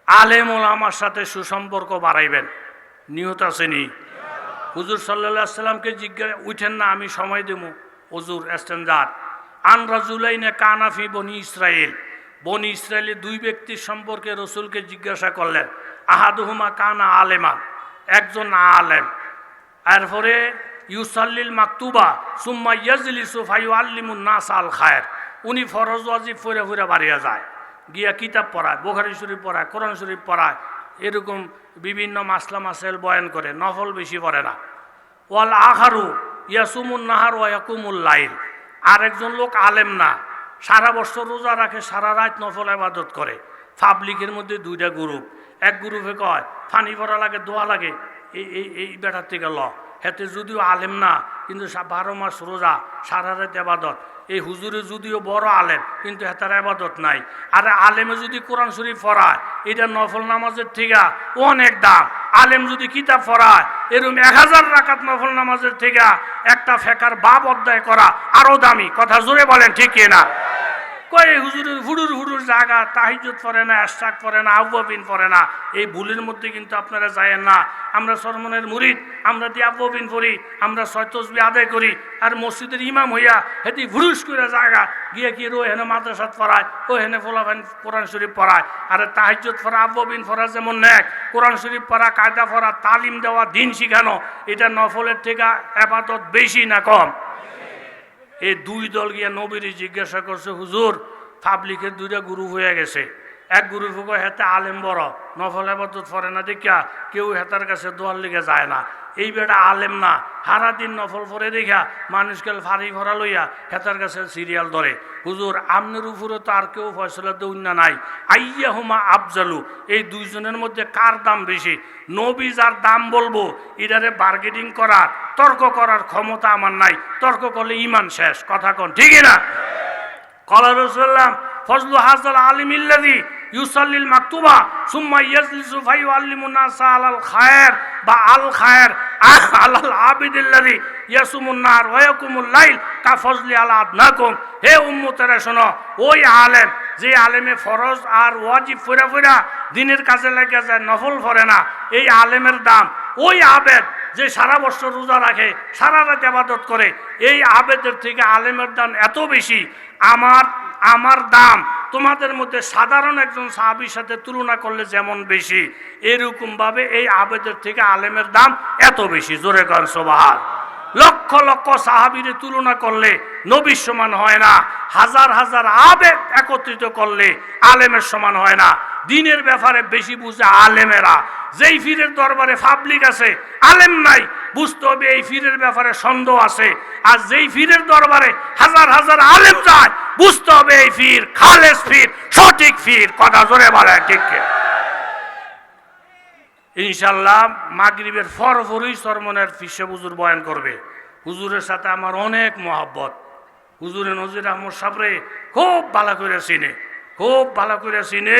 আলেম ওলামার সাথে সুসম্পর্ক বাড়াইবেন। নিয়ত আসেনি? হুজুর সাল্লাল্লাহু আলাইহি সাল্লামকে জিজ্ঞাসা, উঠেন না আমি সময় দেবো। হুজুর এস্তেনজার আন রাজুলাইনে কানাফি বনি ইসরাইল, বনি ইসরায়েলের দুই ব্যক্তির সম্পর্কে রসুলকে জিজ্ঞাসা করলেন। আহাদুহুমা কানা আলেমান, একজন আলেম, এরপরে ইউসাল্লিল মাকতুবা সুম্মা ইয়াজলিসু ফায়ুআল্লিমুন নাস আল খায়ের, উনি ফরজ ওয়াজিব ফিরে ফিরে বাড়িয়া যায়, গিয়া কিতাব পড়ায়, বুখারী শরীফ পড়ায়, কোরআন শরীফ পড়ায়, এরকম বিভিন্ন মাসলা মাসাইল বয়ান করে, নফল বেশি পড়ে না। ওয়াল আখারু ইয়াসুমুন নাহার ওয়া ইয়াকুমুল লাইল, আরেকজন লোক আলেম না, সারা বছর রোজা রাখে, সারা রাত নফল ইবাদত করে। পাবলিকের মধ্যে দুইটা গ্রুপ, এক গ্রুপে কয় ফানি পড়া লাগে, দোয়া লাগে, এই বেটার থেকে ল, হেতে যদিও আলেম না কিন্তু 12 মাস রোজা, সারা রাত ইবাদত। এই হুজুরে যদিও বড় আলেম কিন্তু হেতার ইবাদত নাই। আর আলেমে যদি কোরআন শরীফ পড়ায়, এটা নফল নামাজের থেকে অনেক দাম। আলেম যদি কিতাব পড়ায়, এরকম 1000 রাকাত নফল নামাজের থেকে একটা ফেকার বাব অধ্যায় করা আরো দামি। কথা জোরে বলেন ঠিক না? কয় হুজুরের হুডুর হুডুর জায়গা, তাহিজ্জুদ পড়ে না, ইশরাক পড়ে না, আউয়াবিন পড়ে না। এই ভুলের মধ্যে কিন্তু আপনারা যায়েন না। আমরা সরমনের মুরিদ, আমরা দিয়ে আউয়াবিন পড়ি, আমরা 6 তাসবিহ আদায় করি, আর মসজিদের ইমাম হইয়া হেতি ভুরুস করে জায়গা গিয়ে কি রো হেনে মাদ্রাসাত পড়ায়, ও হেনে ফোলাফান কোরআন শরীফ পড়ায়। আর তাহিজ্জুদ পড়া, আউয়াবিন পড়া যেমন নেক, কোরআন শরীফ পড়া, কায়দা পড়া, তালিম দেওয়া, দিন শিখানো, এটা নফলের থেকে ইবাদত বেশি না কম? এই দুই দল গিয়া নবীর জিজ্ঞাসা করছে, হুজুর পাবলিকের দুইটা গ্রুপ হয়ে গেছে। এক গ্রুপ হেতে আলেম বড়, নফল ইবাদত পড়ে না দেখা কেউ হেতার কাছে দোয়ার লিগে যায় না। এই বেটা আলেম না, সারাদিন নফল পড়ে দেখা মানুষকে ফাড়ি ভরা লইয়া হেতার কাছে সিরিয়াল ধরে। হুজুর আমনের উপরে তো আর কেউ ফয়সলা দৌন্যা নাই, আইয়াহুমা আফজালু, এই দুইজনের মধ্যে কার দাম বেশি? নবী যার দাম বলবো, এটারে বার্গেনিং করার, তর্ক করার ক্ষমতা আমার নাই। তর্ক করলে ইমান শেষ। কথা কন ঠিক না? ক্বালা রাসূলুল্লাহ ফজলু হাযাল আলিমিল্লাযী ইউসাল্লিল মাকতুবা সুম্মা ইয়াজলিসু ফায়ুআল্লিমুন নাস আলাল খায়ের বা আল খায়ের আলাল আবিদিল্লাযী ইয়াসুমুন নাহার ওয়া ইয়াকুমুল লাইল কা ফজলি আলা আদনাকুম। হে উম্মতেরা শোনো, ওই আলেম যে আলেমে ফরজ আর ওয়াজিব ফিরা ফিরা দিনের কাজে লেগে যায়, নফল পড়ে না, এই আলেমের দাম ওই আবেদ যে সারা বছর রোজা রাখে, সারা রাত ইবাদত করে, এই আবেদের থেকে আলেমের দাম এত বেশি। আমার দাম তোমাদের মধ্যে সাধারণ একজন সাহাবীর সাথে তুলনা করলে যেমন বেশি, এরকম ভাবে এই আবেদের থেকে আলেমের দাম এত বেশি। জোরে কর সুবহান। লক্ষ লক্ষ সাহাবীরে তুলনা করলে নবীর সমান হয় না, হাজার হাজার আবেদ একত্রিত করলে আলেমের সমান হয় না। দিনের ব্যাপারে বেশি বুঝে আলেমেরা। যেই পীরের দরবারে পাবলিক আছে, আলেম নাই, বুঝতে হবে এই পীরের ব্যাপারে সন্দেহ আছে। আর যেই পীরের দরবারে হাজার হাজার আলেম যায়, বুঝতে হবে এই পীর খালেস পীর, সঠিক পীর। কথা জোরে বলে ঠিক। ইনশাল্লাহ মাগরিবের ফরফরই সরমনের ফিসে হুজুর বয়ান করবে। হুজুরের সাথে আমার অনেক মহব্বত। হুজুরে নজির আহমদ সাবরে খুব ভালো করে চিনে, খুব ভালো করে চিনে।